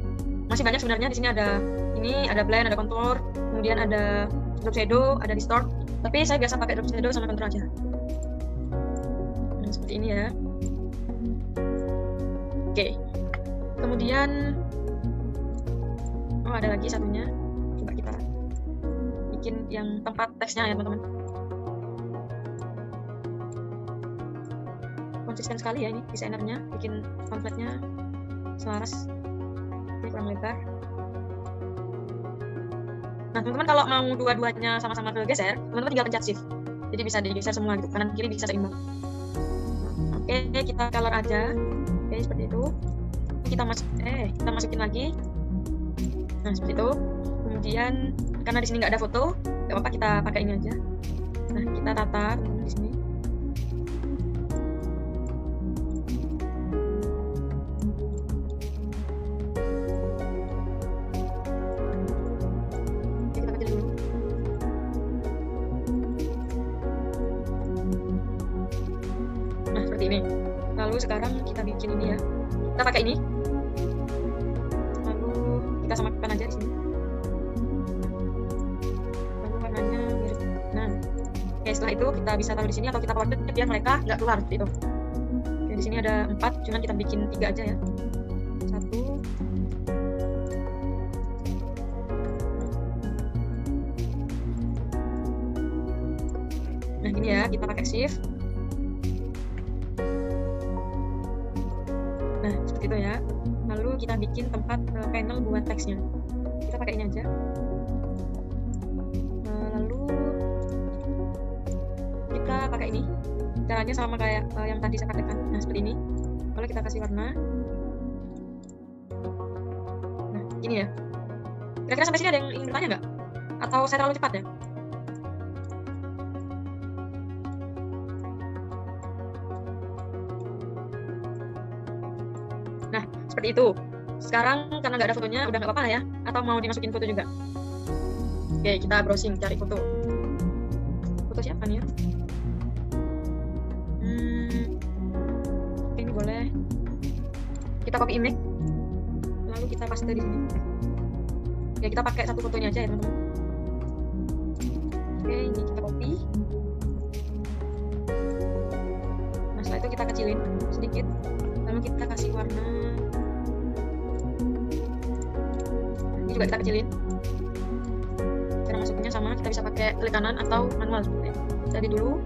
Masih banyak sebenarnya, di sini ada blend, ada contour, kemudian ada drop shadow, ada distort. Tapi saya biasa pakai drop shadow sama contour aja. Nah, seperti ini ya. Oke. Kemudian ada lagi satunya. Coba kita bikin yang tempat teksnya ya, teman-teman. Konsisten sekali ya ini desainernya, bikin pamfletnya selaras. Ini kurang lebar. Nah, teman-teman kalau mau dua-duanya sama-sama kegeser, teman-teman tinggal pencet shift. Jadi bisa digeser semua gitu, kanan kiri bisa seimbang. Oke, kita color aja. Oke, seperti itu. Kita masukin lagi. Nah, seperti itu. Kemudian karena di sini nggak ada foto, nggak apa-apa, kita pakai ini aja. Nah, kita tata teman-teman di sini. Ini. Lalu sekarang kita bikin ini ya. Kita pakai ini. Lalu kita samakan aja di sini. Lalu warnanya mirip. Nah, oke, setelah itu kita bisa taruh di sini atau kita power clip biar mereka nggak keluar seperti itu. Oke, di sini ada 4, cuman kita bikin 3 aja ya. 1. Nah, ini ya, kita pakai shift. Nah, seperti itu ya. Lalu kita bikin tempat panel buat teksnya. Kita pakai ini aja. Lalu kita pakai ini. Caranya sama kayak yang tadi saya praktekkan. Nah, seperti ini. Lalu kita kasih warna. Nah, ini ya. Kira-kira sampai sini ada yang ingin bertanya nggak? Atau saya terlalu cepat ya? Nah, seperti itu. Sekarang karena nggak ada fotonya, udah nggak apa-apa ya? Atau mau dimasukin foto juga? Oke, kita browsing, cari foto. Foto siapa nih ya? Oke, ini boleh. Kita copy image, lalu kita paste di sini. Oke, kita pakai satu fotonya aja ya, teman-teman. Oke, ini kita copy. Nah, setelah itu kita kecilin sedikit. Lalu kita kasih warna. Ini juga kita kecilin. Cara masuknya sama, kita bisa pakai klik kanan atau manual seperti ini. Jadi dulu.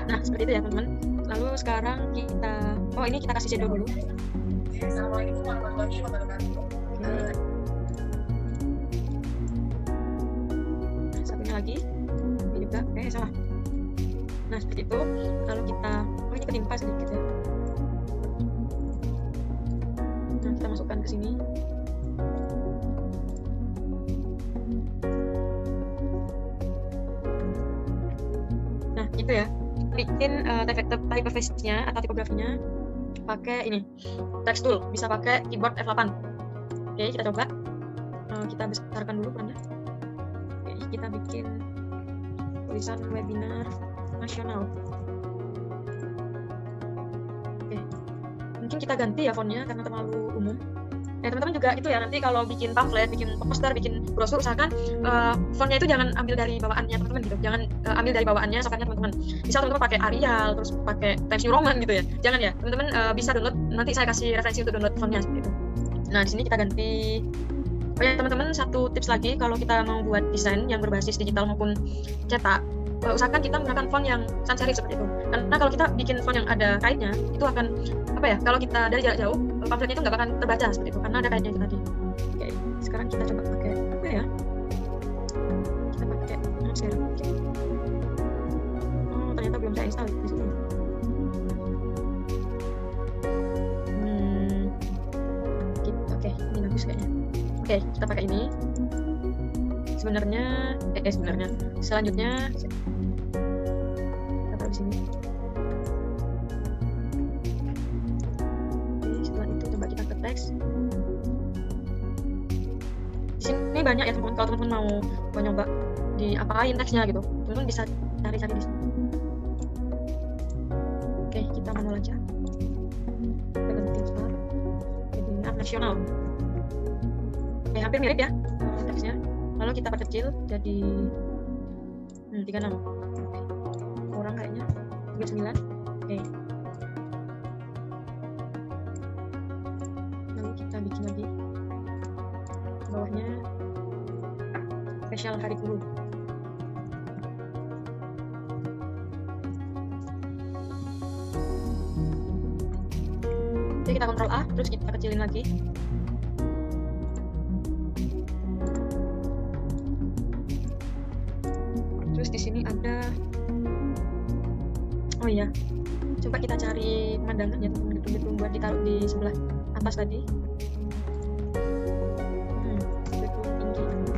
Nah, seperti itu ya teman-teman. Lalu sekarang kita, ini kita kasih shadow dulu. Assalamualaikum warahmatullahi wabarakatuh. Satunya lagi ini juga salah. Nah, seperti itu. Lalu kita ini ketimpa sedikit ya. Nah, kita masukkan ke sini. Nah, itu ya, bikin typeface-nya atau tipografinya pakai ini text tool, bisa pakai keyboard F8. Oke, kita coba. Kita besarkan dulu perannya. Kita bikin tulisan webinar nasional. Oke. Mungkin kita ganti ya fontnya karena terlalu umum. Ya teman-teman juga itu ya, nanti kalau bikin pamflet, bikin poster, bikin brosur, usahakan fontnya itu jangan ambil dari bawaannya teman-teman gitu. Jangan ambil dari bawaannya softwarenya teman-teman. Misal teman-teman pakai Arial, terus pakai Times New Roman gitu ya. Jangan ya, teman-teman bisa download, nanti saya kasih referensi untuk download fontnya seperti itu. Nah, di sini kita ganti. Oh ya teman-teman, satu tips lagi kalau kita mau buat desain yang berbasis digital maupun cetak, usahakan kita menggunakan font yang sans serif seperti itu. Karena kalau kita bikin font yang ada kaitnya, itu akan apa ya? Kalau kita dari jarak jauh, pamfletnya itu nggak akan terbaca seperti itu karena ada kaitnya itu tadi. Oke, sekarang kita coba pakai apa ya? Kita pakai sans serif. Oh, ternyata belum saya install di sini. Oke, ini bagus kayaknya. Oke, kita pakai ini. Selanjutnya kita taruh di sini. Oke, setelah itu coba kita ke teks. Di sini banyak ya teman-teman. Kalau teman-teman mau nyoba diapain teksnya gitu, teman-teman bisa cari-cari di sini. Oke, kita manual aja. Kita ganti start. Jadi art nasional. Oke, hampir mirip ya teksnya. Lalu kita perkecil jadi 36. Oke. Kurang kayaknya 39. Oke. Lalu kita bikin lagi bawahnya spesial hari guru. Oke, kita Ctrl A, terus kita kecilin lagi. Terus di sini ada, oh iya, coba kita cari pemandangannya teman-teman, gedung-gedung buat ditaruh di sebelah atas tadi. Gedung tinggi.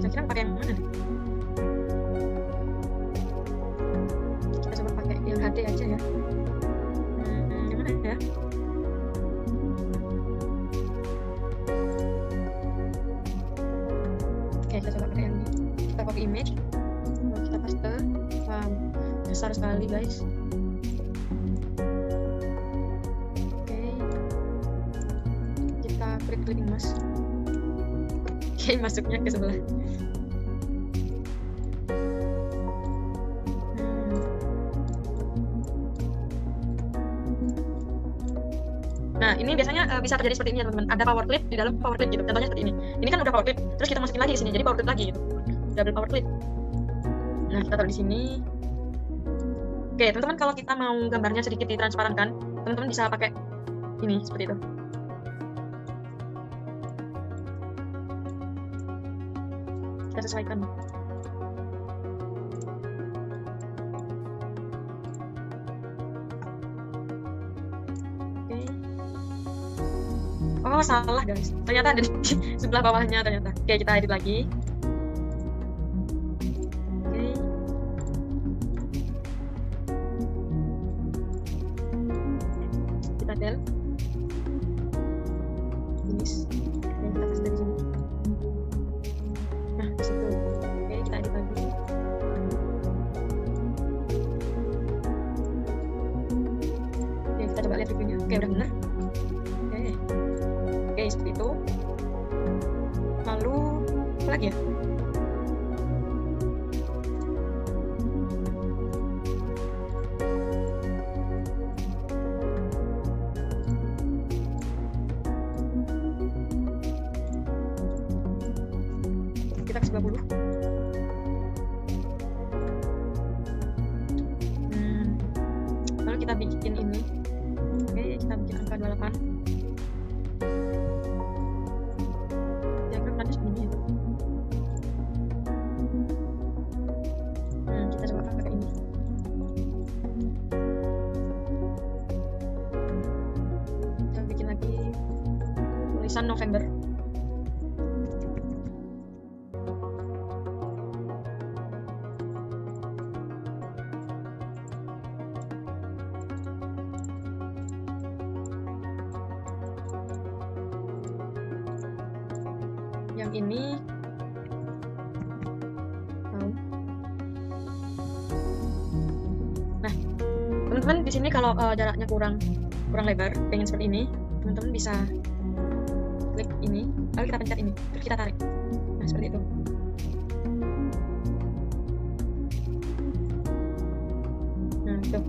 Kira-kira pakai yang mana nih? Kita coba pakai yang HD aja ya. Yang mana ya? Kita coba pakai yang ini. Kita copy image, lalu kita paste. Wow, besar sekali guys. Oke, kita klik mouse. Oke, masuknya ke sebelah. Nah, ini biasanya bisa terjadi seperti ini ya teman-teman. Ada power clip di dalam power clip gitu. Contohnya seperti ini. Ini kan udah power clip, terus kita masukin lagi di sini. Jadi power clip lagi gitu. Double power clip. Nah, kita taruh di sini. Oke, teman-teman, kalau kita mau gambarnya sedikit ditransparankan, teman-teman bisa pakai ini seperti itu. Kita sesuaikan. Oh, salah guys. Ternyata ada di sebelah bawahnya ternyata. Oke, kita edit lagi. Oke. Kita del. Finish. Oke, kita paste di sini. Nah, di situ. Oke, kita edit lagi. Oke, kita coba lihat reviewnya. Oke, udah benar. Oke, seperti itu. Lalu apa lagi ya? Kita ke 90. Lalu kita bikin ini. Oke, kita bikin angka 28. Kita coba pakai ini. Kita bikin lagi tulisan November. Yang ini teman-teman di sini kalau jaraknya kurang lebar, pengen seperti ini, teman-teman bisa klik ini, lalu kita pencet ini, terus kita tarik. Nah, seperti itu. Nah, itu.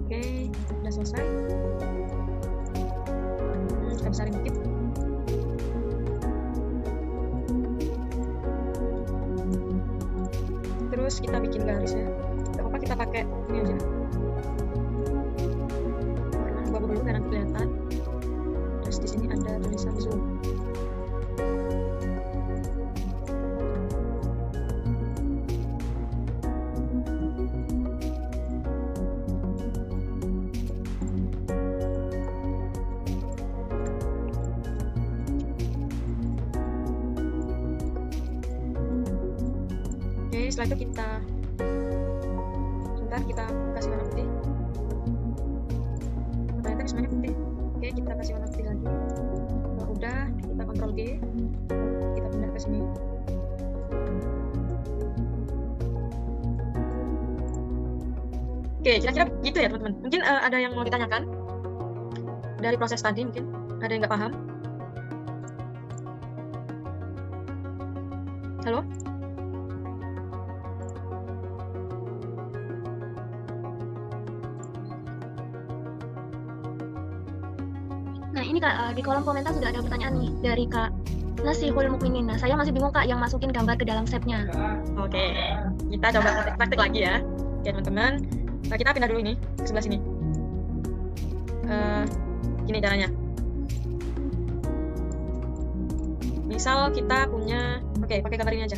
Oke, udah selesai. Kita besarin dikit. Terus kita bikin garisnya. Gak apa-apa, kita pakai ini aja. Warna abu-abu dulu biar nanti kelihatan. Terus di sini ada tulisan zoom. Oke, setelah itu kita sebentar, kita kasih warna putih. Ternyata ini semuanya putih. Oke, kita kasih warna putih lagi. Kalau udah, kita Ctrl G, kita pindah ke sini. Oke, kira-kira begitu ya teman-teman. Mungkin ada yang mau ditanyakan dari proses tadi, mungkin ada yang nggak paham. Halo? Nah ini Kak, di kolom komentar sudah ada pertanyaan nih dari Kak Nasihul Mukminin. Nah saya masih bingung Kak yang masukin gambar ke dalam shape-nya. Oke, kita coba praktek lagi ya. Oke teman-teman, nah, kita pindah dulu ini ke sebelah sini. Gini caranya. Misal kita punya, oke pakai gambar ini aja.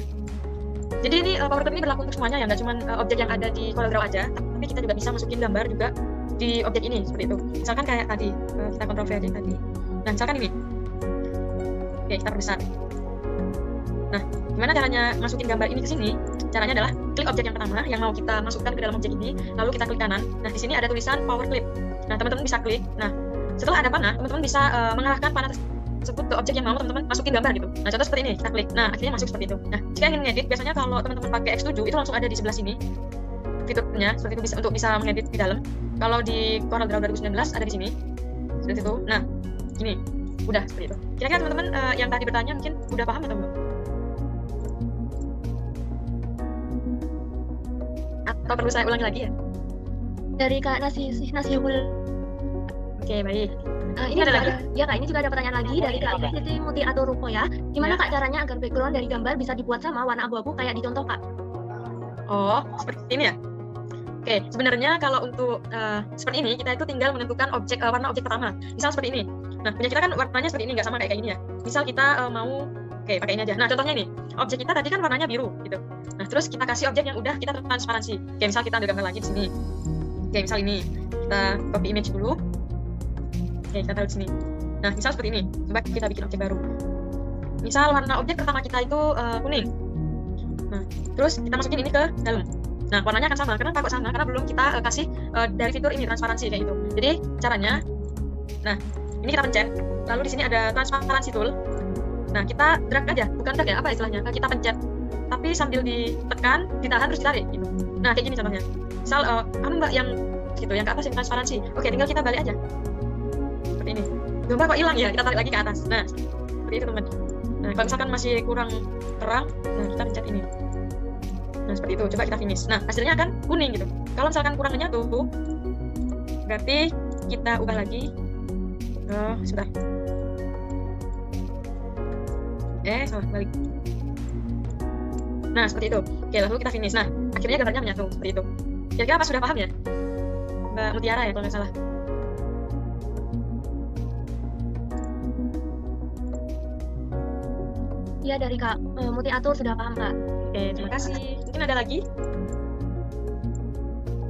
Jadi ini PowerClip ini berlaku untuk semuanya ya, nggak cuma objek yang ada di CorelDRAW aja, tapi kita juga bisa masukin gambar juga di objek ini seperti itu. Misalkan kayak tadi, kita Ctrl V aja tadi. Nah misalkan ini. Oke, kita perbesar. Nah, gimana caranya masukin gambar ini ke sini? Caranya adalah klik objek yang pertama yang mau kita masukkan ke dalam objek ini, lalu kita klik kanan. Nah, di sini ada tulisan PowerClip. Nah, teman-teman bisa klik. Nah, setelah ada panah, teman-teman bisa mengarahkan panah tersebut ke objek yang mau teman-teman masukin gambar gitu. Nah, contoh seperti ini, kita klik. Nah, akhirnya masuk seperti itu. Nah, jika ingin ngedit, biasanya kalau teman-teman pakai X7 itu langsung ada di sebelah sini. Fiturnya seperti itu, bisa untuk bisa mengedit di dalam. Kalau di CorelDRAW 2019 ada di sini. Seperti itu. Nah, ini udah seperti itu. Kira-kira teman-teman yang tadi bertanya mungkin udah paham atau belum? Atau perlu saya ulangi lagi ya? Dari Kak Nasihul. Oke, baik. Ini ada juga lagi? ya Kak, ini juga ada pertanyaan lagi dari Kak Siti Muti atau Ruko ya. Gimana Ya. Kak caranya agar background dari gambar bisa dibuat sama warna abu-abu kayak di contoh Kak? Oh, seperti ini ya? Oke, sebenarnya kalau untuk seperti ini, kita itu tinggal menentukan objek warna objek pertama. Misal seperti ini. Nah, punya kita kan warnanya seperti ini, nggak sama kayak ini ya. Misal kita mau, oke, pakai ini aja. Nah, contohnya ini. Objek kita tadi kan warnanya biru, gitu. Nah, terus kita kasih objek yang udah kita transparansi. Oke, misal kita ambil gambar lagi di sini. Oke, misal ini. Kita copy image dulu. Oke, kita taruh di sini. Nah, misal seperti ini. Coba kita bikin objek baru. Misal warna objek pertama kita itu kuning. Nah, terus kita masukin ini ke dalam. Nah, warnanya akan sama. Kenapa kok sama? Karena belum kita kasih dari fitur ini transparansi kayak gitu. Jadi caranya, nah ini kita pencet. Lalu di sini ada transparansi tool. Nah, kita drag aja, bukan drag ya, apa istilahnya? Kita pencet, tapi sambil ditekan, ditahan terus ditarik. Gitu. Nah, kayak gini contohnya. Misal, mbak yang gitu, yang ke atas yang transparansi. Oke, tinggal kita balik aja. Seperti ini. Gambar kok hilang ya? Kita tarik lagi ke atas. Nah, seperti itu teman. Nah, kalau misalkan masih kurang terang, nah kita pencet ini. Nah, seperti itu. Coba kita finish. Nah, hasilnya akan kuning gitu. Kalau misalkan kurang menyatu, berarti kita ubah lagi. Sudah. Salah balik. Nah, seperti itu. Oke, lalu kita finish. Nah, akhirnya gambarnya menyatu seperti itu. Kira-kira apa sudah paham ya? Mbak Mutiara ya kalau nggak salah. Iya dari Kak Muti Atur sudah paham Kak. Oke, terima kasih. Mungkin ada lagi?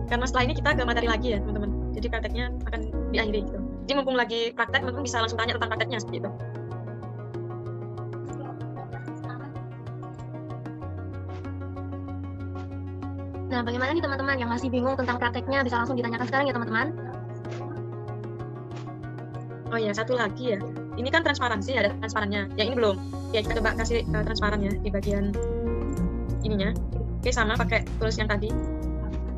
Karena setelah ini kita agak materi lagi ya, teman-teman. Jadi prakteknya akan diakhiri gitu. Jadi mumpung lagi praktek, teman-teman bisa langsung tanya tentang prakteknya seperti itu. Nah, bagaimana nih teman-teman yang masih bingung tentang prakteknya bisa langsung ditanyakan sekarang ya teman-teman. Oh iya, satu lagi ya. Ini kan transparansi, ada transparannya. Yang ini belum. Ya, kita coba kasih transparan ya di bagian ininya. Oke, sama pakai tools yang tadi.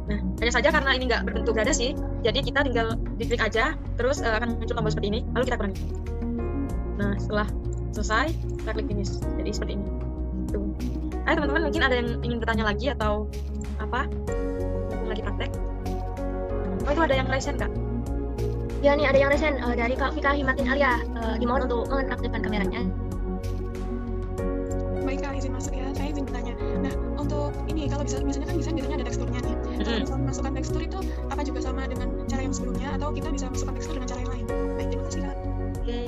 Nah, hanya saja karena ini nggak berbentuk gradasi, jadi kita tinggal diklik aja, terus akan muncul tombol seperti ini, lalu kita kurangi. Nah, setelah selesai, kita klik finish. Jadi seperti ini. Tuh. Ayo teman-teman, mungkin ada yang ingin bertanya lagi atau apa? Lagi praktek. Oh, itu ada yang resen, Kak? Ya nih ada yang resen dari Kak Vika Himatin Alia, dimohon untuk mengaktifkan kameranya. Baik Kak, izin masuk ya. Saya izin bertanya. Nah, untuk ini kalau biasanya kan biasanya ada teksturnya nih. Kalau misalnya masukkan tekstur itu apa juga sama dengan cara yang sebelumnya atau kita bisa masukkan tekstur dengan cara yang lain? Baik, terima kasih Kak. Oke.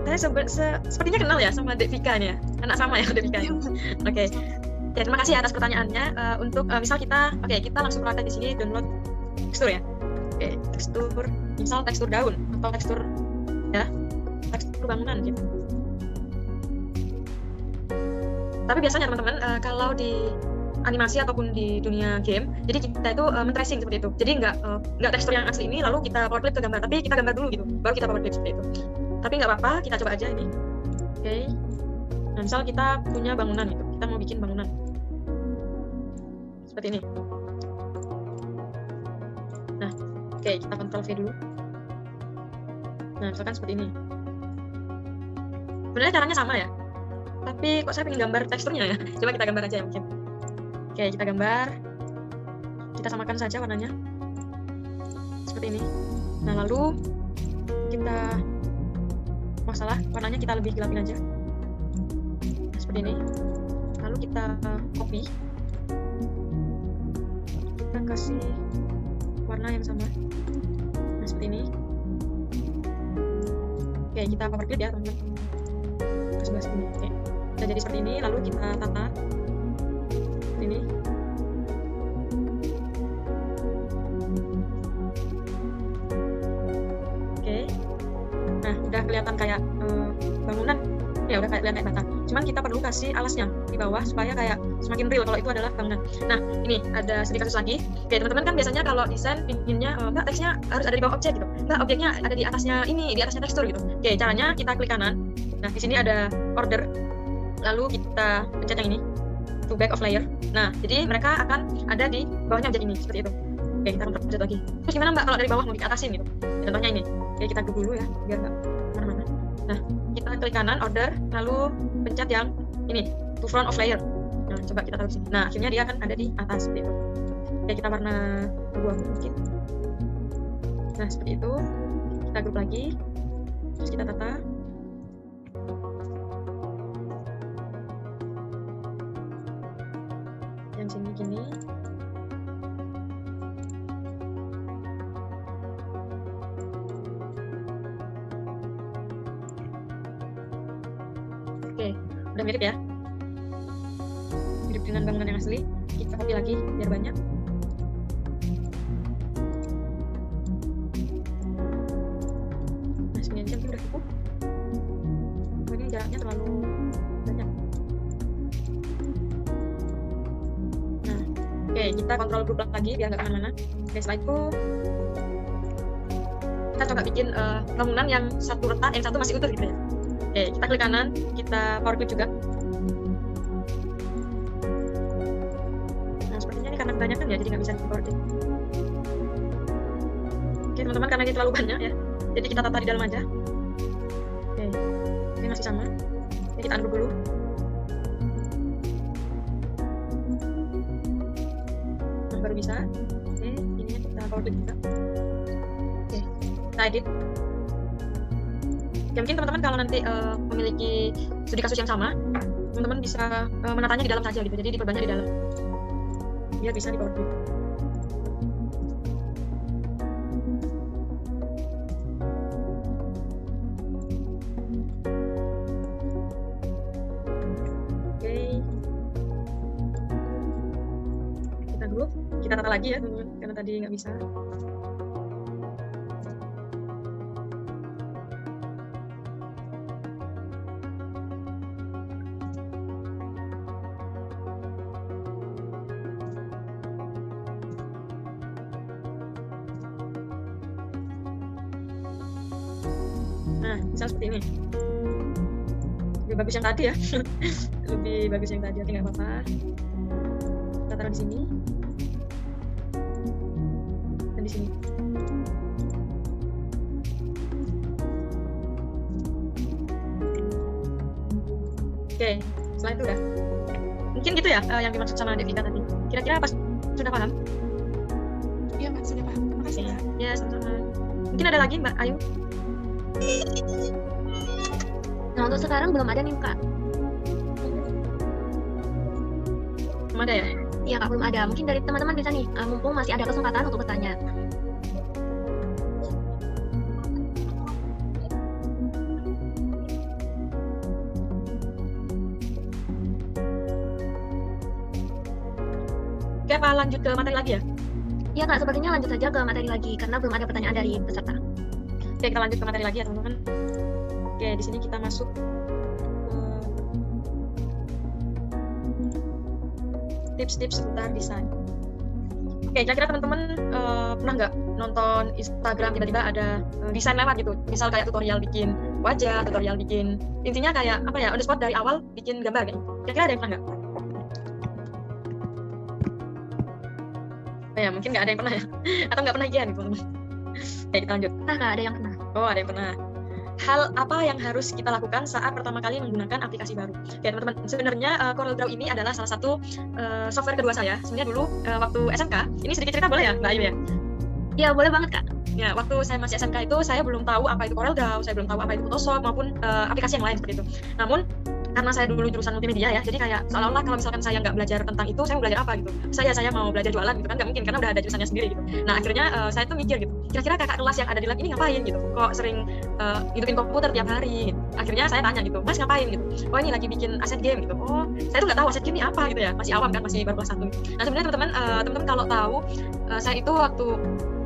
Saya sepertinya kenal ya sama Dek Vika nih ya. Anak sama ya Dek Vika. Oke. Ya, terima kasih atas pertanyaannya. Untuk misal kita langsung praktek di sini download tekstur ya. Oke, tekstur, misal tekstur daun atau tekstur bangunan gitu. Tapi biasanya teman-teman kalau di animasi ataupun di dunia game, jadi kita itu men-tracing seperti itu. Jadi nggak tekstur yang asli ini lalu kita power clip ke gambar, tapi kita gambar dulu gitu, baru kita power clip seperti itu. Tapi nggak apa-apa, kita coba aja ini. Oke. Nah, misal kita punya bangunan gitu, kita mau bikin bangunan seperti ini. Nah, oke, kita Ctrl V dulu. Nah, misalkan seperti ini. Sebenarnya caranya sama ya, tapi kok saya pengen gambar teksturnya ya. Coba kita gambar aja ya mungkin. Oke, kita gambar. Kita samakan saja warnanya. Seperti ini. Nah, lalu kita masalah warnanya kita lebih gelapin aja. Nah, seperti ini. Lalu kita copy. Kita kasih warna yang sama. Nah, seperti ini. Oke, kita power clip ya, teman-teman. Sebelah sini. Oke. Nah, jadi seperti ini, lalu kita tata. Seperti ini. Oke. Nah, udah kelihatan kayak bangunan. Ya, udah kelihatan kayak bata. Cuman kita perlu kasih alasnya di bawah supaya kayak semakin real kalau itu adalah bangunan. Nah, ini ada sedikit kasus lagi. Oke, teman-teman kan biasanya kalau desain pinginnya enggak teksnya harus ada di bawah objek gitu. Enggak, objeknya ada di atasnya ini, di atasnya tekstur gitu. Oke, caranya kita klik kanan. Nah, di sini ada order. Lalu kita pencet yang ini, to back of layer. Nah, jadi mereka akan ada di bawahnya objek ini, seperti itu. Oke, kita pencet lagi. Terus gimana Mbak kalau dari bawah mau diatasin gitu? Contohnya ini. Oke, kita duduk dulu ya, biar nggak kemana-mana. Nah, kita klik kanan order, lalu pencet yang ini, to front of layer. Nah, coba kita taruh di sini. Nah, akhirnya dia akan ada di atas seperti itu. Oke, kita warna abu-abu mungkin. Nah, seperti itu. Kita grup lagi. Terus kita tata. Yang sini gini. Oke, udah mirip ya. Mirip dengan bangunan yang asli. Kita copy lagi biar banyak. Nah, sini aja mungkin udah cukup. Oh, ini jaraknya terlalu banyak. Nah, oke, kita kontrol grup lagi biar nggak kemana-mana. Oke, setelah itu kita coba bikin bangunan yang satu retak, yang satu masih utuh gitu ya. Oke, kita klik kanan, kita power clip juga. Nah, sepertinya ini karena kebanyakan ya, jadi nggak bisa di power clip. Oke, teman-teman, karena ini terlalu banyak ya, jadi kita tata di dalam aja. Oke, ini masih sama. Ini kita undo dulu. Nah, baru bisa. Oke, ininya kita power clip juga. Oke, kita edit. Ya mungkin teman-teman kalau nanti memiliki studi kasus yang sama, teman-teman bisa menatanya di dalam saja gitu, jadi diperbanyak di dalam biar bisa di power clip. Oke, kita grup, kita tata lagi ya teman-teman karena tadi nggak bisa. Nah, misal seperti ini. Lebih bagus yang tadi ya. Lebih bagus yang tadi, oke nggak apa-apa. Kita taruh di sini. di sini. Oke, setelah itu udah. Mungkin gitu ya yang dimaksud sama Devika tadi. Kira-kira pas sudah paham? Iya Mbak, sudah paham. Makasih ya. Ya, sama-sama. Mungkin ada lagi Mbak Ayu? Nah, untuk sekarang belum ada nih, Kak. Belum ada ya? Iya, Kak, belum ada. Mungkin dari teman-teman bisa nih, mumpung masih ada kesempatan untuk bertanya. Oke, apa lanjut ke materi lagi ya? Iya, Kak, sepertinya lanjut saja ke materi lagi, karena belum ada pertanyaan dari peserta. Oke, kita lanjut ke materi lagi ya teman-teman. Oke, di sini kita masuk ke tips-tips seputar desain. Oke, kira-kira teman-teman pernah nggak nonton Instagram tiba-tiba ada desain lewat gitu? Misal kayak tutorial bikin wajah, tutorial bikin, intinya kayak apa ya, on the spot dari awal bikin gambar kayak. Kira-kira ada yang pernah nggak? Oh ya, mungkin nggak ada yang pernah ya, atau nggak pernah iya nih teman-teman. Oke, kita lanjut. Nah, Kak, ada yang pernah. Oh, ada yang pernah. Hal apa yang harus kita lakukan saat pertama kali menggunakan aplikasi baru? Oke, teman-teman, sebenarnya CorelDRAW ini adalah salah satu software kedua saya. Sebenarnya dulu waktu SMK, ini sedikit cerita boleh ya, Mbak Ayu ya? Iya, boleh banget, Kak. Ya, waktu saya masih SMK itu, saya belum tahu apa itu CorelDRAW, saya belum tahu apa itu Photoshop maupun aplikasi yang lain seperti itu. Namun, karena saya dulu jurusan multimedia ya, jadi kayak seolah-olah kalau misalkan saya nggak belajar tentang itu, saya mau belajar apa gitu. Saya mau belajar jualan gitu kan, nggak mungkin, karena udah ada jurusannya sendiri gitu. Nah, akhirnya saya tuh mikir gitu, kira-kira kakak kelas yang ada di lab ini ngapain gitu, kok sering hidupin komputer tiap hari gitu. Akhirnya saya tanya gitu, Mas ngapain gitu, oh ini lagi bikin aset game gitu. Oh, saya tuh nggak tahu aset game ini apa gitu ya, masih awam kan, masih baru kelas 1. Nah, sebenarnya teman-teman kalau tahu, saya itu waktu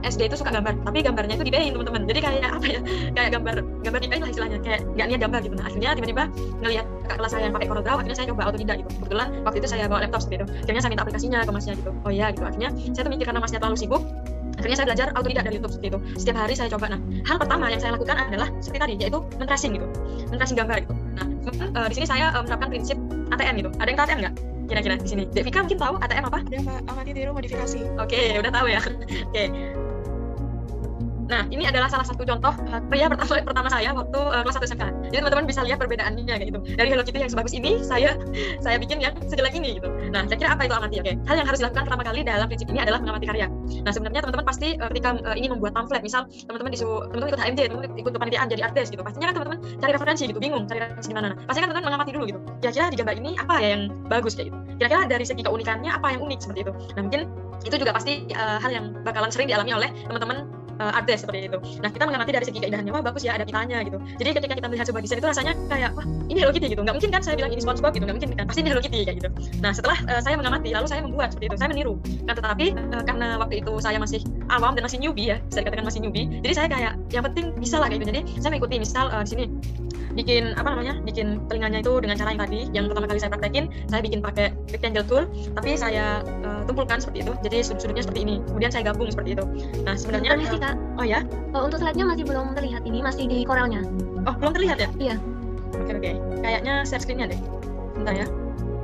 SD itu suka gambar, tapi gambarnya itu di paint teman-teman. Jadi kayak apa ya, kayak gambar di paint lah istilahnya, kayak nggak niat gambar gitu. Nah, akhirnya tiba-tiba ngelihat kakak kelas saya yang pakai CorelDRAW, akhirnya saya coba autodidak gitu. Kebetulan waktu itu saya bawa laptop seperti itu. Akhirnya saya minta aplikasinya ke masnya gitu. Oh iya gitu. Akhirnya saya tuh mikir karena masnya terlalu sibuk, akhirnya saya belajar autodidak dari YouTube seperti itu. Setiap hari saya coba. Nah, hal pertama yang saya lakukan adalah seperti tadi, yaitu men-tracing gitu, men-tracing gambar gitu. Nah, di sini saya menerapkan prinsip ATM gitu. Ada yang tahu ATM nggak? Kira-kira di sini. Devika mungkin tahu ATM apa? Ada Mbak, amati tiru modifikasi. Oke, udah tahu ya. Oke. Nah, ini adalah salah satu contoh pria pertama saya waktu kelas 1 SMK. Jadi teman-teman bisa lihat perbedaannya kayak gitu. Dari Hello Kitty yang sebagus ini, saya bikin yang sejelek ini gitu. Nah, saya kira apa itu amati? Oke. Hal yang harus dilakukan pertama kali dalam prinsip ini adalah mengamati karya. Nah, sebenarnya teman-teman pasti ketika ingin membuat pamflet, misal teman-teman ikut HMJ, teman-teman ikut kepanitiaan jadi artis gitu. Pastinya kan teman-teman cari referensi gitu, bingung cari referensi di mana. Nah, pastinya kan teman-teman mengamati dulu gitu. Kira-kira di gambar ini apa ya yang bagus kayak gitu. Kira-kira dari segi keunikannya apa yang unik seperti itu. Nah, mungkin itu juga pasti hal yang bakalan sering dialami oleh teman-teman artis seperti itu. Nah, kita mengamati dari segi keindahannya, wah bagus ya ada kitanya gitu. Jadi ketika kita melihat sebuah desain itu rasanya kayak, wah ini Hello Kitty gitu. Nggak mungkin kan saya bilang ini SpongeBob gitu, nggak mungkin kan. Pasti ini Hello Kitty kayak gitu. Nah, setelah saya mengamati, lalu saya membuat seperti itu, saya meniru. Nah, tetapi karena waktu itu saya masih awam dan masih newbie ya, bisa dikatakan masih newbie. Jadi saya kayak yang penting bisa lah kayak gitu. Jadi saya mengikuti misal di sini bikin bikin telinganya itu dengan cara yang tadi yang pertama kali saya praktekin, saya bikin pakai rectangle tool, tapi saya tumpulkan seperti itu, jadi sudut-sudutnya seperti ini, kemudian saya gabung seperti itu. Nah, sebenarnya Permisi, Kak. oh ya, Untuk slide-nya masih belum terlihat, ini masih di Corelnya. oh belum terlihat ya? Iya. Oke, kayaknya share screen-nya deh, bentar ya.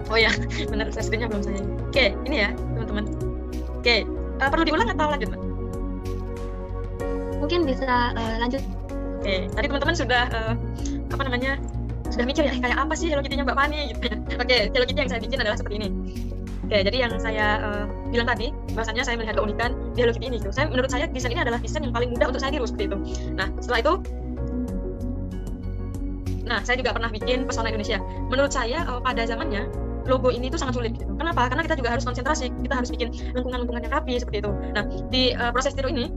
Oh ya, benar, share screen-nya belum saya. Oke, ini ya teman-teman. Oke, perlu diulang atau lanjut, Mbak? Mungkin bisa lanjut. Oke, tadi teman-teman sudah sudah mikir ya kayak apa sih Hello Kitty-nya Mbak Fani gitu ya. Oke, Hello Kitty yang saya bikin adalah seperti ini. Oke, jadi yang saya bilang tadi, bahwasanya saya melihat keunikan di Hello Kitty ini gitu. Menurut saya desain ini adalah desain yang paling mudah untuk saya tiru seperti itu. Nah, setelah itu saya juga pernah bikin pesona Indonesia. Menurut saya pada zamannya logo ini tuh sangat sulit gitu. Kenapa? Karena kita juga harus konsentrasi, kita harus bikin lengkungan-lengkungan yang rapi seperti itu. Nah, di proses tiru ini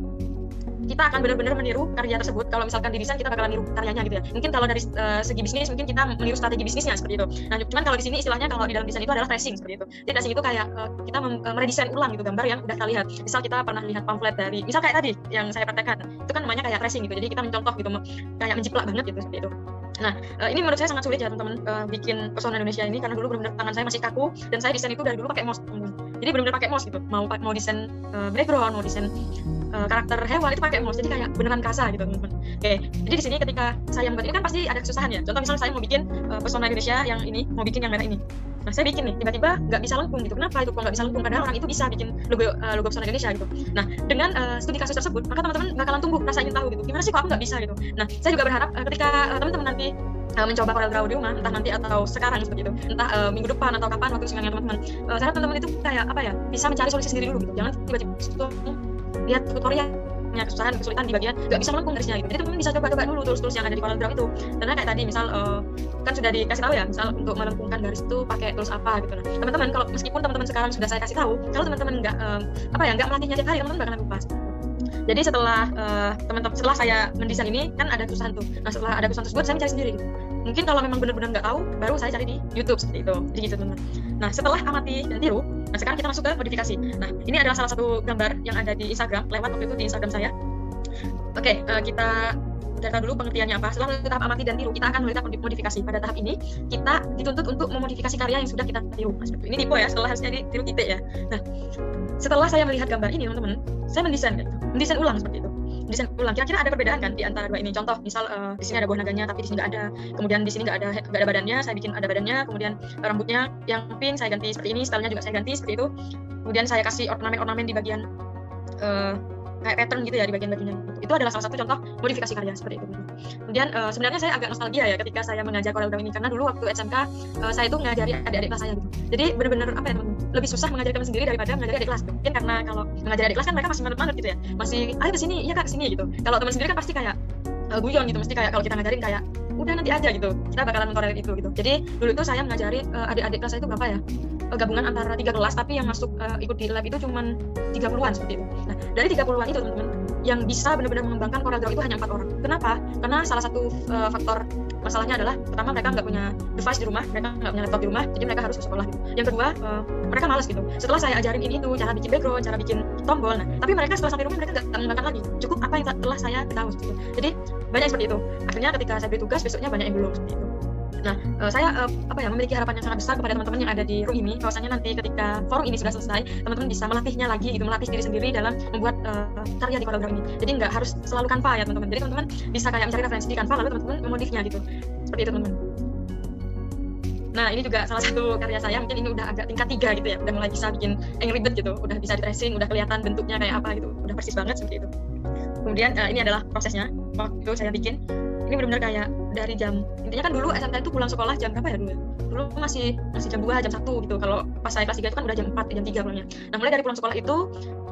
kita akan benar-benar meniru karya tersebut. Kalau misalkan di desain kita bakalan niru karyanya gitu ya. Mungkin kalau dari segi bisnis mungkin kita meniru strategi bisnisnya seperti itu. Nah, cuman kalau di sini istilahnya kalau di dalam desain itu adalah tracing seperti itu. Jadi tracing itu kayak kita meredesain ulang gitu gambar yang udah kita lihat. Misal kita pernah lihat pamflet dari, misal kayak tadi yang saya praktekkan, itu kan namanya kayak tracing gitu. Jadi kita mencontoh gitu, kayak menjiplak banget gitu seperti itu. Nah, ini menurut saya sangat sulit ya teman-teman bikin pesona Indonesia ini, karena dulu benar-benar tangan saya masih kaku dan saya desain itu dari dulu pakai mouse. Jadi benar-benar pakai mouse gitu. Mau desain background, mau desain karakter hewan itu pakai mouse, jadi kayak beneran kasar gitu teman-teman. Oke, jadi di sini ketika saya membuat ini kan pasti ada kesusahan ya. Contoh misal saya mau bikin pesona Indonesia yang ini, mau bikin yang merah ini. Nah saya bikin nih, tiba-tiba nggak bisa lengkung gitu. Kenapa itu kok nggak bisa lengkung? Padahal orang itu bisa bikin logo pesona Indonesia gitu. Nah dengan studi kasus tersebut, maka teman-teman bakalan tumbuh rasa ingin tahu gitu. Gimana sih kok aku nggak bisa gitu? Nah saya juga berharap ketika teman-teman nanti mencoba CorelDRAW di rumah, entah nanti atau sekarang seperti itu, entah minggu depan atau kapan waktu sengangnya teman-teman, saya harap teman-teman itu kayak apa ya, bisa mencari solusi sendiri dulu gitu. Jangan tiba-tiba lihat tutorialnya kesulitan di bagian nggak bisa melengkung garisnya gitu. Jadi teman-teman bisa coba dulu tools yang ada di CorelDRAW itu. Karena kayak tadi misal kan sudah dikasih tahu ya, misal untuk melengkungkan garis itu pakai tools apa gitu. Nah teman-teman kalau meskipun teman-teman sekarang sudah saya kasih tahu, kalau teman-teman nggak nggak melatihnya tiap hari, teman-teman bakalan lupa. Jadi setelah setelah saya mendesain ini kan ada tulisan tuh. Nah setelah ada tulisan tersebut saya mencari sendiri gitu. Mungkin kalau memang benar-benar nggak tahu, baru saya cari di YouTube seperti itu. Jadi gitu teman-teman. Nah setelah amati dan tiru, nah sekarang kita masuk ke modifikasi. Nah ini adalah salah satu gambar yang ada di Instagram, lewat waktu itu di Instagram saya. Oke, kita data dulu pengertiannya apa. Setelah melalui tahap amati dan tiru, kita akan melalui tahap modifikasi. Pada tahap ini kita dituntut untuk memodifikasi karya yang sudah kita tiru. Nah, seperti ini tipe ya, setelah harusnya ditiru titik ya. Nah setelah saya melihat gambar ini teman-teman, saya mendesain gitu. Mendesain ulang seperti itu. Mendesain ulang. Kira-kira ada perbedaan kan di antara dua ini? Contoh, misal di sini ada buah naganya tapi di sini nggak ada. Kemudian di sini nggak ada badannya, saya bikin ada badannya. Kemudian rambutnya yang pink saya ganti seperti ini, stylenya juga saya ganti seperti itu. Kemudian saya kasih ornamen-ornamen di bagian kayak pattern gitu ya di bagian-bagiannya. Itu adalah salah satu contoh modifikasi karya seperti itu. Kemudian sebenarnya saya agak nostalgia ya ketika saya mengajar CorelDRAW ini, karena dulu waktu SMK saya itu ngajari adik-adik kelas saya gitu. Jadi benar-benar apa ya teman-teman, lebih susah mengajari teman sendiri daripada mengajari adik kelas. Mungkin karena kalau mengajari adik kelas kan mereka masih manut-manut gitu ya, masih ayo kesini, iya kak kesini gitu. Kalau teman sendiri kan pasti kayak guyon gitu, mesti kayak kalau kita ngajarin kayak udah nanti aja gitu, kita bakalan mengkorek itu gitu. Jadi dulu itu saya mengajari adik-adik kelas saya itu berapa ya, gabungan antara 3 kelas, tapi yang masuk ikut di lab itu cuman 30-an seperti itu. Nah dari 30-an itu teman-teman, yang bisa benar-benar mengembangkan CorelDRAW itu hanya 4 orang. Kenapa? Karena salah satu faktor masalahnya adalah pertama mereka nggak punya device di rumah, mereka nggak punya laptop di rumah, jadi mereka harus ke sekolah gitu. Yang kedua mereka malas gitu. Setelah saya ajarin ini itu cara bikin background, cara bikin tombol, nah tapi mereka setelah sampai rumah mereka nggak mengembangkan lagi. Cukup apa yang telah saya tahu gitu. Jadi banyak seperti itu. Akhirnya ketika saya beri tugas besoknya banyak yang belum seperti itu. Nah, saya memiliki harapan yang sangat besar kepada teman-teman yang ada di room ini, bahwasanya nanti ketika forum ini sudah selesai, teman-teman bisa melatihnya lagi gitu, melatih diri sendiri dalam membuat karya di CorelDRAW ini. Jadi nggak harus selalu Canva ya teman-teman. Jadi teman-teman bisa kayak mencari referensi di Canva lalu teman-teman memodifnya gitu. Seperti itu teman-teman. Nah, ini juga salah satu karya saya, mungkin ini udah agak tingkat 3 gitu ya, udah mulai bisa bikin Angry Bird gitu, udah bisa di tracing, udah kelihatan bentuknya kayak apa gitu, udah persis banget seperti itu. Kemudian ini adalah prosesnya, waktu itu saya bikin. Ini benar-benar kayak dari jam, intinya kan dulu SMK itu pulang sekolah jam berapa ya dulu ya? Dulu masih jam 2, jam 1 gitu. Kalau pas saya kelas 3 itu kan udah jam 4, jam 3 pulangnya. Nah mulai dari pulang sekolah itu,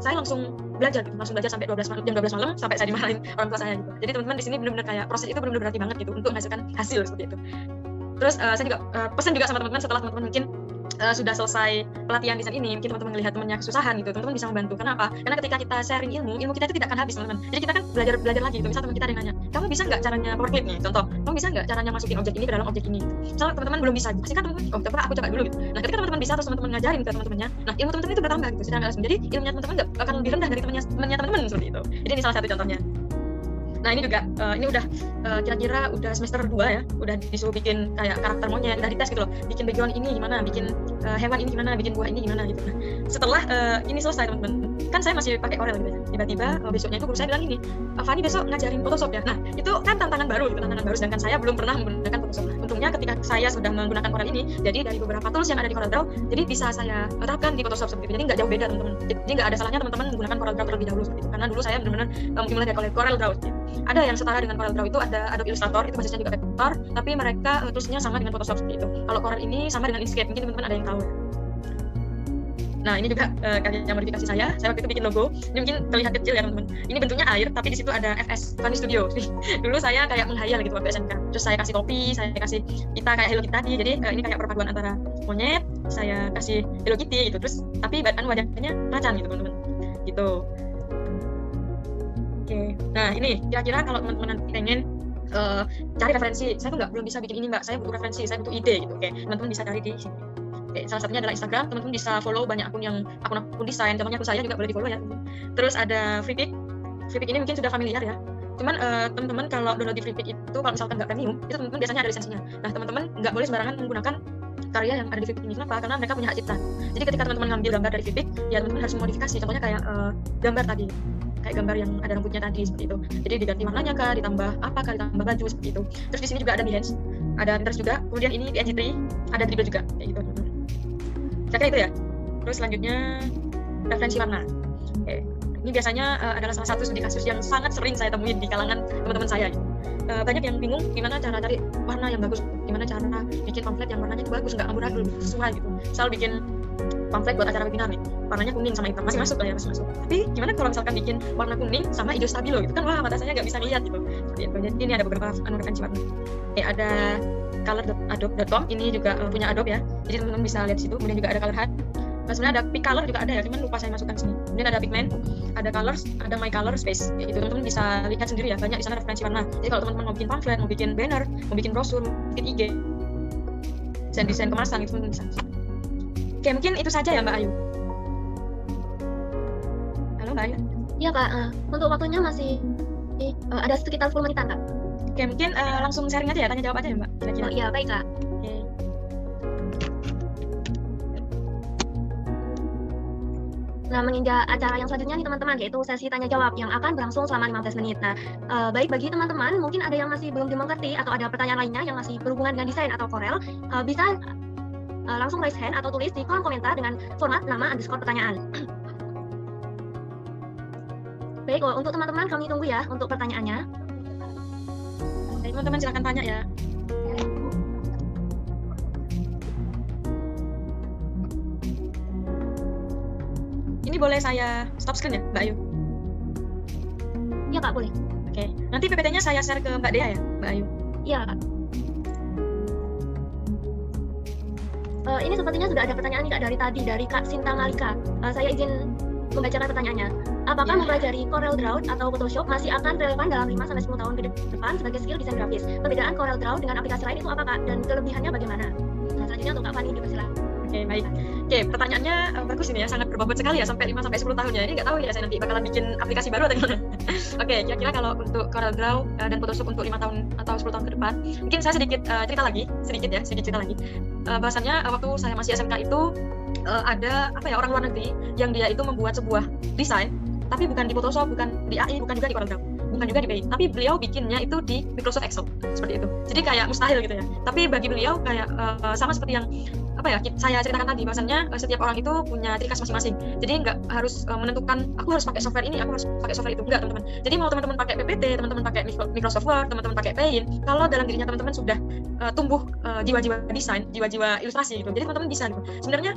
saya langsung belajar gitu, sampai jam 12 malam sampai saya dimarahin orang tua saya gitu. Jadi teman-teman di sini benar-benar kayak proses itu benar-benar berarti banget gitu untuk menghasilkan hasil seperti itu. Terus saya juga pesan juga sama teman-teman, setelah teman-teman mungkin sudah selesai pelatihan desain ini, mungkin teman-teman melihat temannya kesusahan gitu, teman-teman bisa membantu. Kenapa? Karena ketika kita sharing ilmu kita itu tidak akan habis teman-teman. Jadi kita kan belajar lagi gitu. Misal teman kita ada yang nanya, kamu bisa nggak caranya power clip nih? Contoh, kamu bisa nggak caranya masukin objek ini ke dalam objek ini? Misal teman-teman belum bisa, pasti kan teman-teman, coba aku coba dulu gitu. Nah ketika teman-teman bisa, terus teman-teman ngajarin ke teman-temannya, nah ilmu teman-teman itu bertambah gitu. Secara langsung. Jadi ilmunya teman-teman nggak akan lebih rendah dari temannya teman-teman seperti itu. Jadi ini salah satu contohnya. Nah ini juga, ini udah kira-kira udah semester 2 ya, udah disuruh bikin kayak karakter monyet, udah dites gitu loh, bikin background ini gimana, bikin hewan ini gimana, bikin buah ini gimana gitu. Nah setelah ini selesai teman-teman, kan saya masih pakai Corel gitu ya, tiba-tiba besoknya itu guru saya bilang gini, Fani besok ngajarin Photoshop ya. Nah itu kan tantangan baru gitu, sedangkan saya belum pernah menggunakan Photoshop. Nah, untungnya ketika saya sudah menggunakan Corel ini, jadi dari beberapa tools yang ada di CorelDRAW, jadi bisa saya terapkan di Photoshop seperti itu. Jadi nggak jauh beda teman-teman. Jadi nggak ada salahnya teman-teman menggunakan CorelDRAW terlebih dahulu seperti itu. Karena dulu saya benar-benar mulai dari CorelDRAW. Ada yang setara dengan CorelDRAW itu ada Adobe Illustrator, itu basisnya juga vektor, tapi mereka toolsnya sama dengan Photoshop seperti itu. Kalau Corel ini sama dengan Inkscape, mungkin teman-teman ada yang tahu ya. Nah ini juga karya modifikasi saya waktu itu bikin logo. Ini mungkin terlihat kecil ya teman-teman. Ini bentuknya air, tapi di situ ada FS Fani Studio. Dulu saya kayak menghayal gitu waktu SMK. Terus saya kasih topi, saya kasih kita kayak Hello Kitty tadi. Jadi ini kayak perpaduan antara monyet, saya kasih Hello Kitty gitu. Terus tapi wajahnya macan gitu teman-teman. Gitu. Oke. Nah ini kira-kira kalau teman-teman pengen cari referensi, saya tuh belum bisa bikin ini mbak, saya butuh referensi, saya butuh ide gitu. Oke, teman-teman bisa cari di sini. Oke, salah satunya adalah Instagram, teman-teman bisa follow banyak akun desain, contohnya akun saya juga boleh di follow ya. Terus ada Freepik ini mungkin sudah familiar ya. Cuman teman-teman kalau download di Freepik itu kalau misalkan nggak premium, itu teman-teman biasanya ada lisensinya. Nah teman-teman nggak boleh sembarangan menggunakan karya yang ada di Freepik ini. Kenapa? Karena mereka punya hak cipta. Jadi ketika teman-teman ngambil gambar dari Freepik, ya teman-teman harus memodifikasi. Contohnya kayak gambar tadi, kayak gambar yang ada rambutnya tadi seperti itu. Jadi diganti warnanya kah, ditambah apa kah, ditambah baju seperti itu. Terus di sini juga ada Behance, ada Pinterest juga. Kemudian ini di NG3 ada Dribbble juga kayak gitu. Kira-kira itu ya. Terus selanjutnya referensi warna. Oke. Ini biasanya adalah salah satu studi kasus yang sangat sering saya temuin di kalangan teman-teman saya. Gitu. Banyak yang bingung gimana cara cari warna yang bagus, gimana cara bikin pamflet yang warnanya itu bagus, nggak amburadul, sesuai gitu. Misal bikin pamflet buat acara webinar nih, warnanya kuning sama hitam, masih masuk lah ya, masih masuk. Tapi gimana kalau misalkan bikin warna kuning sama hijau stabilo gitu kan, wah mata saya nggak bisa lihat gitu. Seperti itu. Jadi ini ada beberapa referensi warna. Ada color.adobe.com, ini juga punya Adobe ya. Jadi teman-teman bisa lihat di situ. Kemudian juga ada color hut. Sebenarnya ada pick color juga ada ya, cuman lupa saya masukkan sini. Kemudian ada pigment, ada colors, ada my color space. Itu teman-teman bisa lihat sendiri ya, banyak di sana referensi warna. Jadi kalau teman-teman mau bikin pamflet, mau bikin banner, mau bikin brosur, bikin IG, desain kemasan itu teman-teman bisa. Oke, mungkin itu saja ya Mbak Ayu. Halo Mbak Ayu. Iya Kak, untuk waktunya masih ada sekitar 10 menitan Kak. Oke, mungkin langsung sharing aja ya, tanya jawab aja ya Mbak. Kira-kira. Oh iya, baik Kak. Oke. Nah, menginjak acara yang selanjutnya nih teman-teman, yaitu sesi tanya jawab yang akan berlangsung selama 15 menit. Nah, baik bagi teman-teman, mungkin ada yang masih belum dimengerti atau ada pertanyaan lainnya yang masih berhubungan dengan desain atau Corel, bisa langsung raise hand atau tulis di kolom komentar dengan format nama _ pertanyaan. Baik, untuk teman-teman kami tunggu ya untuk pertanyaannya. Baik, teman-teman silakan tanya ya. Ini boleh saya stop screen ya, Mbak Ayu? Iya Kak, boleh. Oke, nanti PPT-nya saya share ke Mbak Dea ya, Mbak Ayu? Iya Kak. Ini sepertinya sudah ada pertanyaan nih Kak dari tadi, dari Kak Sinta Malika. Saya izin membacakan pertanyaannya. Apakah mempelajari Corel Draw atau Photoshop masih akan relevan dalam 5-10 tahun ke depan sebagai skill desain grafis? Perbedaan Corel Draw dengan aplikasi lain itu apa Kak? Dan kelebihannya bagaimana? Nah, selanjutnya untuk Kak Fani dipersilakan. Oke, baik. Oke, pertanyaannya bagus ini ya, sangat berbobot sekali ya, sampai 5-10 tahun ya. Ini nggak tahu ya, saya nanti bakalan bikin aplikasi baru atau gimana. Oke, kira-kira kalau untuk Corel Draw dan Photoshop untuk 5 tahun atau 10 tahun ke depan, mungkin saya sedikit cerita lagi. Bahwasannya waktu saya masih SMK itu ada orang luar negeri yang dia itu membuat sebuah desain, tapi bukan di Photoshop, bukan di AI, bukan juga di Corel Draw, bukan juga di Paint, tapi beliau bikinnya itu di Microsoft Excel, seperti itu. Jadi kayak mustahil gitu ya. Tapi bagi beliau kayak sama seperti yang saya ceritakan tadi, bahwasannya setiap orang itu punya ciri khas masing-masing. Jadi nggak harus menentukan aku harus pakai software ini, aku harus pakai software itu, enggak teman-teman. Jadi mau teman-teman pakai PPT, teman-teman pakai Microsoft Word, teman-teman pakai Paint, kalau dalam dirinya teman-teman sudah tumbuh jiwa-jiwa desain, jiwa-jiwa ilustrasi gitu. Jadi teman-teman bisa gitu. Sebenarnya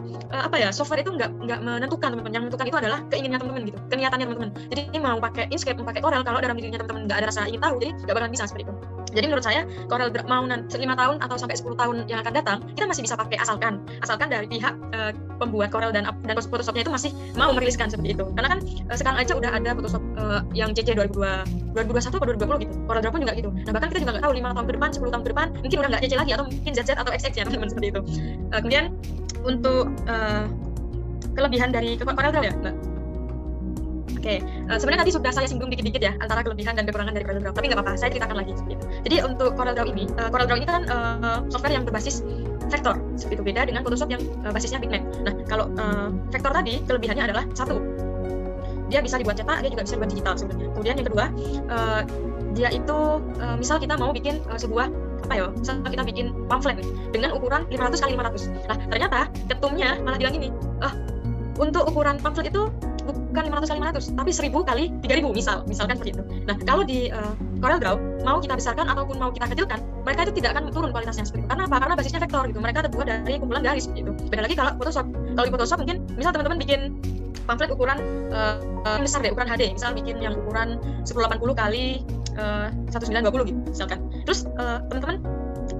software itu nggak menentukan teman-teman. Yang menentukan itu adalah keinginannya teman-teman gitu, keniatannya teman-teman. Jadi mau pakai Inkscape, mau pakai Corel, kalau dalam dirinya teman-teman nggak ada rasa ingin tahu, jadi nggak bakalan bisa seperti itu. Jadi menurut saya Corel mau 5 tahun atau sampai 10 tahun yang akan datang, kita masih bisa pakai asalkan dari pihak pembuat Corel dan Photoshopnya itu masih mau meriliskan seperti itu. Karena kan sekarang aja udah ada Photoshop yang CC 2021 atau 2020 gitu. Corel Draw pun juga gitu. Nah, bahkan kita juga nggak tahu 5 tahun ke depan, 10 tahun ke depan mungkin udah nggak CC lagi atau mungkin ZZ atau XX ya teman-teman, seperti itu. Kemudian untuk kelebihan dari Corel Draw ya, Mbak. Oke, sebenarnya tadi sudah saya singgung dikit-dikit ya antara kelebihan dan kekurangan dari Corel Draw, tapi nggak apa-apa, saya ceritakan lagi seperti itu. Jadi untuk Corel Draw ini kan software yang berbasis vektor, seperti itu, beda dengan Photoshop yang basisnya pigment. Nah, kalau vektor tadi kelebihannya adalah satu, dia bisa dibuat cetak, dia juga bisa dibuat digital sebenarnya. Kemudian yang kedua, dia itu misal kita mau bikin sebuah misal kita bikin pamflet nih, dengan ukuran 500 x 500. Nah, ternyata ketumnya malah bilang gini, untuk ukuran pamflet itu bukan 500 x 500, tapi 1000 x 3000 misalkan seperti itu. Nah, kalau di Corel Draw mau kita besarkan ataupun mau kita kecilkan, mereka itu tidak akan turun kualitasnya seperti itu. Karena apa? Karena basisnya vektor gitu. Mereka terbuat dari kumpulan garis seperti itu. Beda lagi kalau Photoshop. Kalau di Photoshop mungkin misal teman-teman bikin pamflet ukuran besar deh, ukuran HD, misal bikin yang ukuran 1080 x 1920 gitu misalkan. Terus teman-teman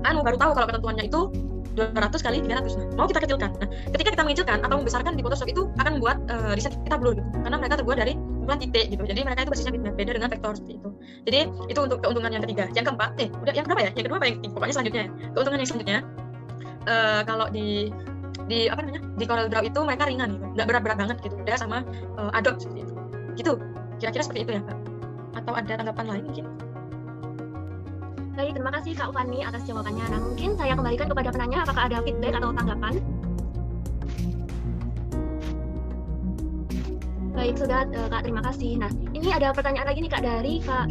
baru tahu kalau ketentuannya itu 200 x 300. Nah, mau kita kecilkan. Nah, ketika kita mengecilkan atau membesarkan di Photoshop itu akan membuat desain kita blur gitu. Karena mereka terbuat dari kumpulan titik gitu. Jadi mereka itu basisnya beda dengan vektor seperti itu. Jadi itu untuk keuntungan yang ketiga. Yang keempat, udah yang berapa ya? Yang kedua apa yang ketiga? Pokoknya selanjutnya ya. Keuntungan yang selanjutnya kalau di Corel Draw itu mereka ringan gitu. Nggak berat-berat banget gitu. Beda sama Adobe seperti itu. Gitu. Kira-kira seperti itu ya, Kak. Atau ada tanggapan lain mungkin? Baik, terima kasih Kak Fani atas jawabannya. Nah, mungkin saya kembalikan kepada penanya, apakah ada feedback atau tanggapan? Baik, sudah Kak, terima kasih. Nah, ini ada pertanyaan lagi nih Kak dari Kak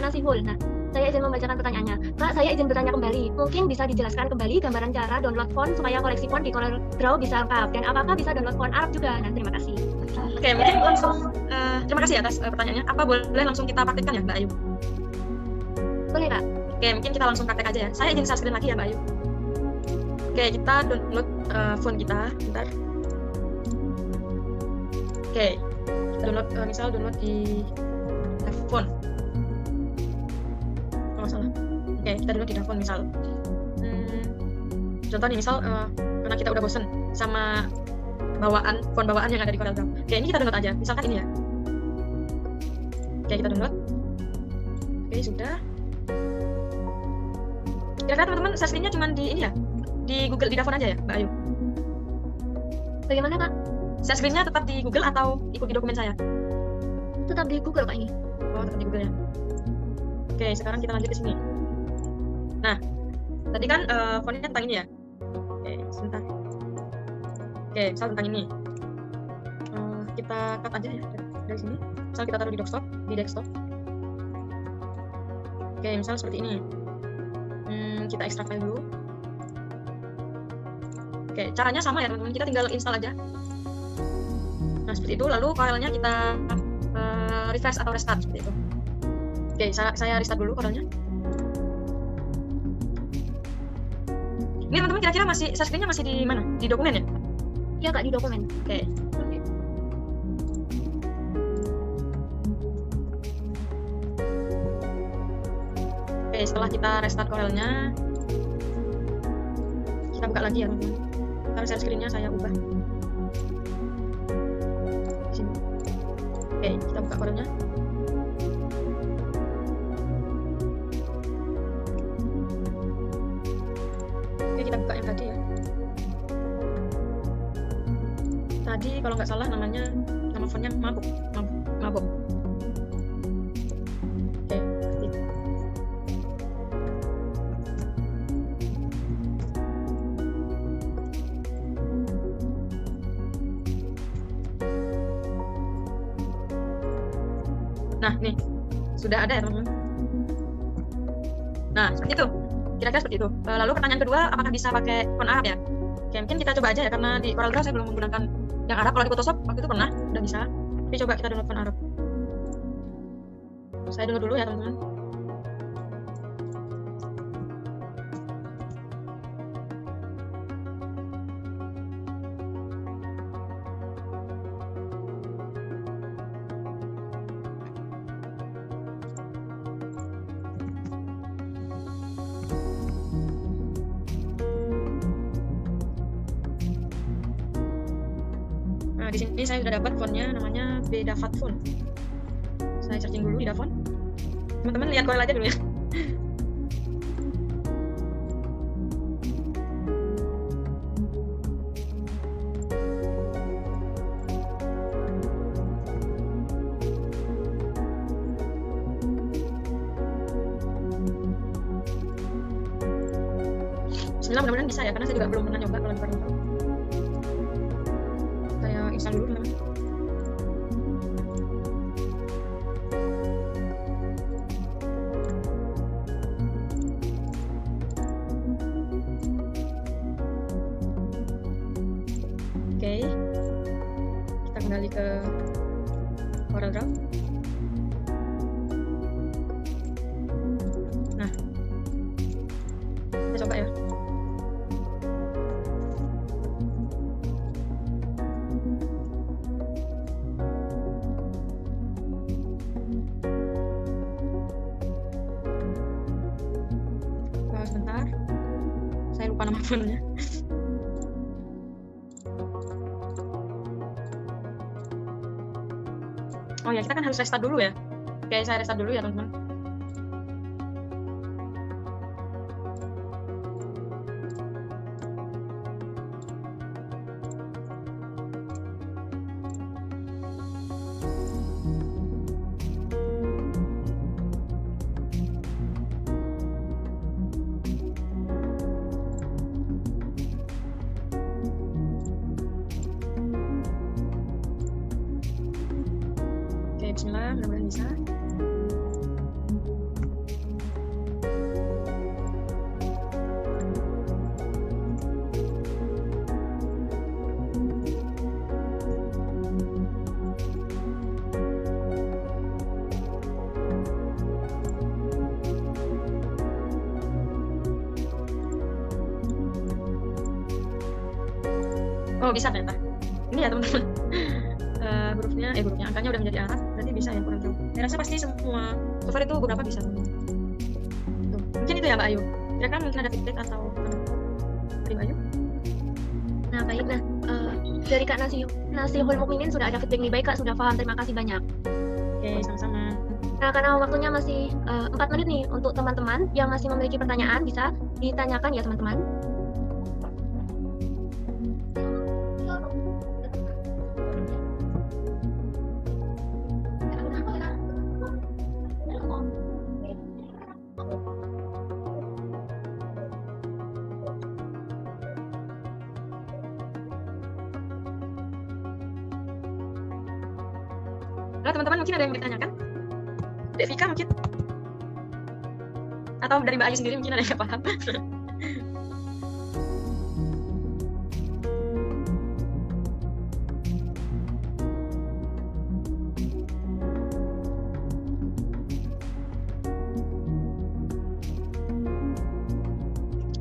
Nasihul. Nah, Saya izin membacakan pertanyaannya. Kak, saya izin bertanya kembali. Mungkin bisa dijelaskan kembali gambaran cara download font supaya koleksi font di CorelDRAW bisa lengkap. Dan apakah bisa download font Arab juga? Nah, terima kasih. Oke, mungkin langsung terima kasih atas pertanyaannya. Apa boleh langsung kita praktekkan ya, Mbak Ayu? Boleh, Kak? Oke, mungkin kita langsung praktek aja ya. Saya izin share screen lagi ya, Mbak Ayu. Oke, kita download font kita. Bentar. Oke, kita download, misal download di Davon. Oh, salah. Oke, kita download di Davon misal. Contoh nih, misal karena kita udah bosen sama font bawaan yang ada di CorelDRAW. Oke, ini kita download aja. Misalkan ini ya. Oke, kita download. Oke, sudah. Kira-kira teman-teman share screen-nya cuma di ini ya? Di Google, di Davon aja ya, Mbak Ayu? Bagaimana, Kak? Share screen-nya tetap di Google atau ikut di dokumen saya? Tetap di Google, Kak, ini. Oh, tetap di Google ya. Oke, sekarang kita lanjut ke sini. Nah, tadi kan fontnya tentang ini ya. Oke, sebentar. Oke, misal tentang ini. Kita cut aja ya dari sini. Misal kita taruh di desktop. Oke, misal seperti ini. Kita ekstrak file dulu. Oke, caranya sama ya teman-teman. Kita tinggal install aja. Nah, seperti itu. Lalu filenya kita refresh atau restart seperti itu. Oke, saya restart dulu Corelnya. Ini teman-teman kira-kira masih share screen-nya masih di mana? Di dokumen ya? Ya, Kak, di dokumen. Oke. Oke, setelah kita restart Corelnya, kita buka lagi ya teman-teman. Ntar share screen-nya saya ubah. Di sini. Oke, kita buka Corelnya. Oke, kita buka yang tadi ya. Tadi kalau nggak salah nama fontnya mabuk. Oke, seperti itu. Nah, nih sudah ada ya teman-teman. Nah, seperti itu. Kira-kira seperti itu. Lalu pertanyaan kedua, apakah bisa pakai font Arab ya? Oke, mungkin kita coba aja ya, karena di CorelDRAW saya belum menggunakan yang Arab. Kalau di Photoshop waktu itu pernah, udah bisa. Tapi coba kita download font Arab. Saya download dulu ya teman-teman. Nah, di sini saya sudah dapat fontnya, namanya Bedavat Font. Saya searching dulu di Davon. Teman-teman lihat Corel aja dulu ya. Bismillah, mudah-mudahan bisa ya, karena saya juga belum pernah nyoba kalau di CorelDRAW. Saya install dulu teman-teman. Oke, kita kembali ke CorelDRAW. Nah, kita coba ya. Sebentar, saya lupa nama fontnya. Oh ya, kita kan harus restart dulu ya. Oke, saya restart dulu ya teman-teman. Oke, bismillah, mudah-mudahan bisa. Oh, bisa ternyata. Ini ya teman-teman. Hurufnya angkanya udah menjadi Arab, berarti bisa ya Corel Draw. Saya rasa pasti semua software itu beberapa bisa. Tuh. Mungkin itu ya Mbak Ayu. Kira-kira mungkin ada feedback atau dari Mbak Ayu? Nah, baik. Nah, dari Kak Nasihul Mukminin sudah ada feedback nih. Baik Kak, sudah paham. Terima kasih banyak. Oke, sama-sama. Nah, karena waktunya masih 4 menit nih untuk teman-teman yang masih memiliki pertanyaan, bisa ditanyakan ya teman-teman. Nah, teman-teman mungkin ada yang ditanyakan? Dek Vika mungkin? Atau dari Mbak Ayu sendiri mungkin ada yang nggak paham?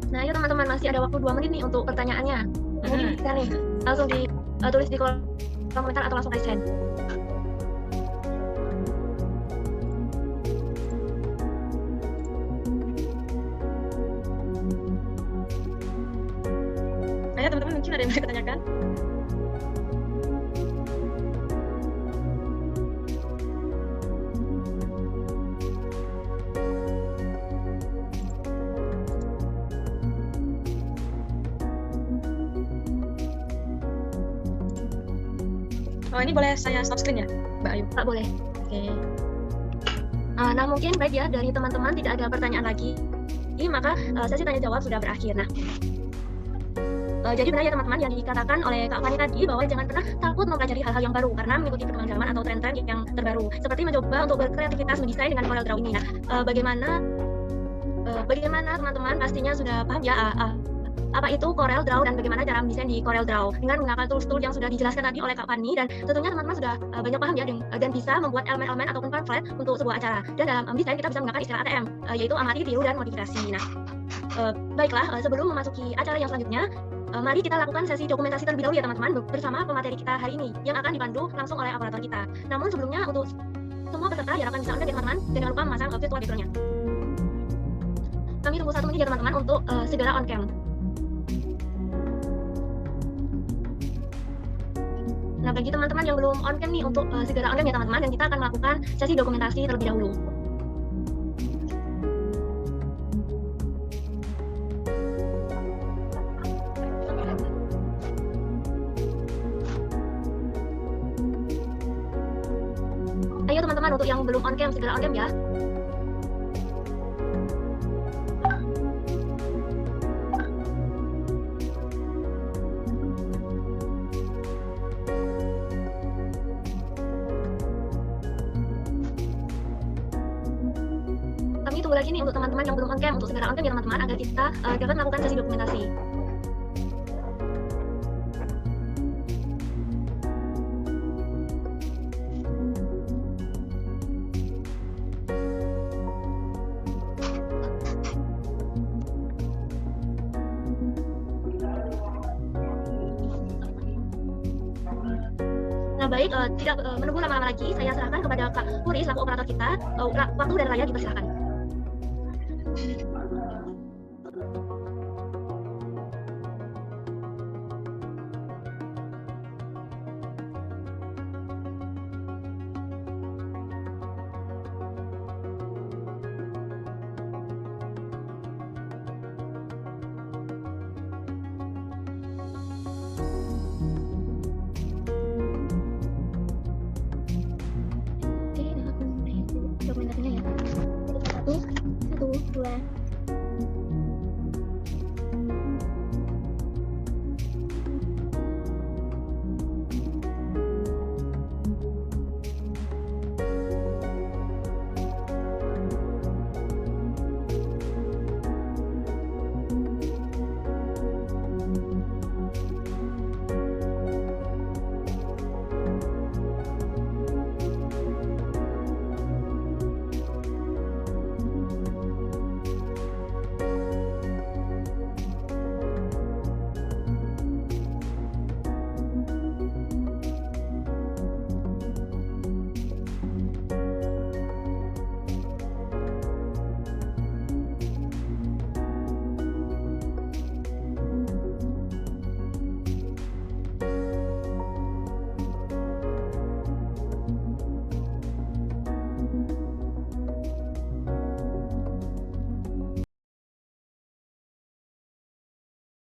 Nah, ayo teman-teman, masih ada waktu 2 menit nih untuk pertanyaannya. Mungkin bisa nih, langsung ditulis di kolom komentar atau langsung raise hand. Ayo teman-teman mungkin ada yang mau ditanyakan? Oh, ini boleh saya stop screen ya, Mbak Ayu? Pak, boleh. Oke. Nah, mungkin baik ya, dari teman-teman tidak ada pertanyaan lagi, maka sesi tanya jawab sudah berakhir. Nah, jadi benar ya teman-teman yang dikatakan oleh Kak Fani tadi, bahwa jangan pernah takut mempelajari hal-hal yang baru karena mengikuti perkembangan zaman atau tren-tren yang terbaru, seperti mencoba untuk berkreativitas mendesain dengan Corel Draw ini. Nah, bagaimana teman-teman pastinya sudah paham ya apa itu Corel Draw dan bagaimana cara mendesain di Corel Draw dengan menggunakan tools-tools yang sudah dijelaskan tadi oleh Kak Fani, dan tentunya teman-teman sudah banyak paham ya dan bisa membuat elemen-elemen ataupun pamflet untuk sebuah acara. Dan dalam desain kita bisa menggunakan istilah ATM, yaitu amati, tiru, dan modifikasi. Nah, baiklah, sebelum memasuki acara yang selanjutnya, mari kita lakukan sesi dokumentasi terlebih dahulu ya teman-teman bersama pemateri kita hari ini yang akan dipandu langsung oleh operator kita. Namun sebelumnya, untuk semua peserta diharapkan bisa on-cam ya teman-teman, dan jangan lupa memasang virtual background-nya. Kami tunggu 1 menit ya teman-teman untuk segera on-cam. Nah, bagi teman-teman yang belum on-cam nih, untuk segera on-cam ya teman-teman, dan kita akan melakukan sesi dokumentasi terlebih dahulu. Ayo teman-teman, untuk yang belum on-cam, segera on-cam ya. Kami tunggu lagi nih untuk teman-teman yang belum on-cam, untuk segera on-cam ya teman-teman, agar kita dapat melakukan sesi dokumentasi. Nah, baik, tidak menunggu lama-lama lagi, saya serahkan kepada Kak Puri selaku operator kita. Waktu dan layar dipersilakan.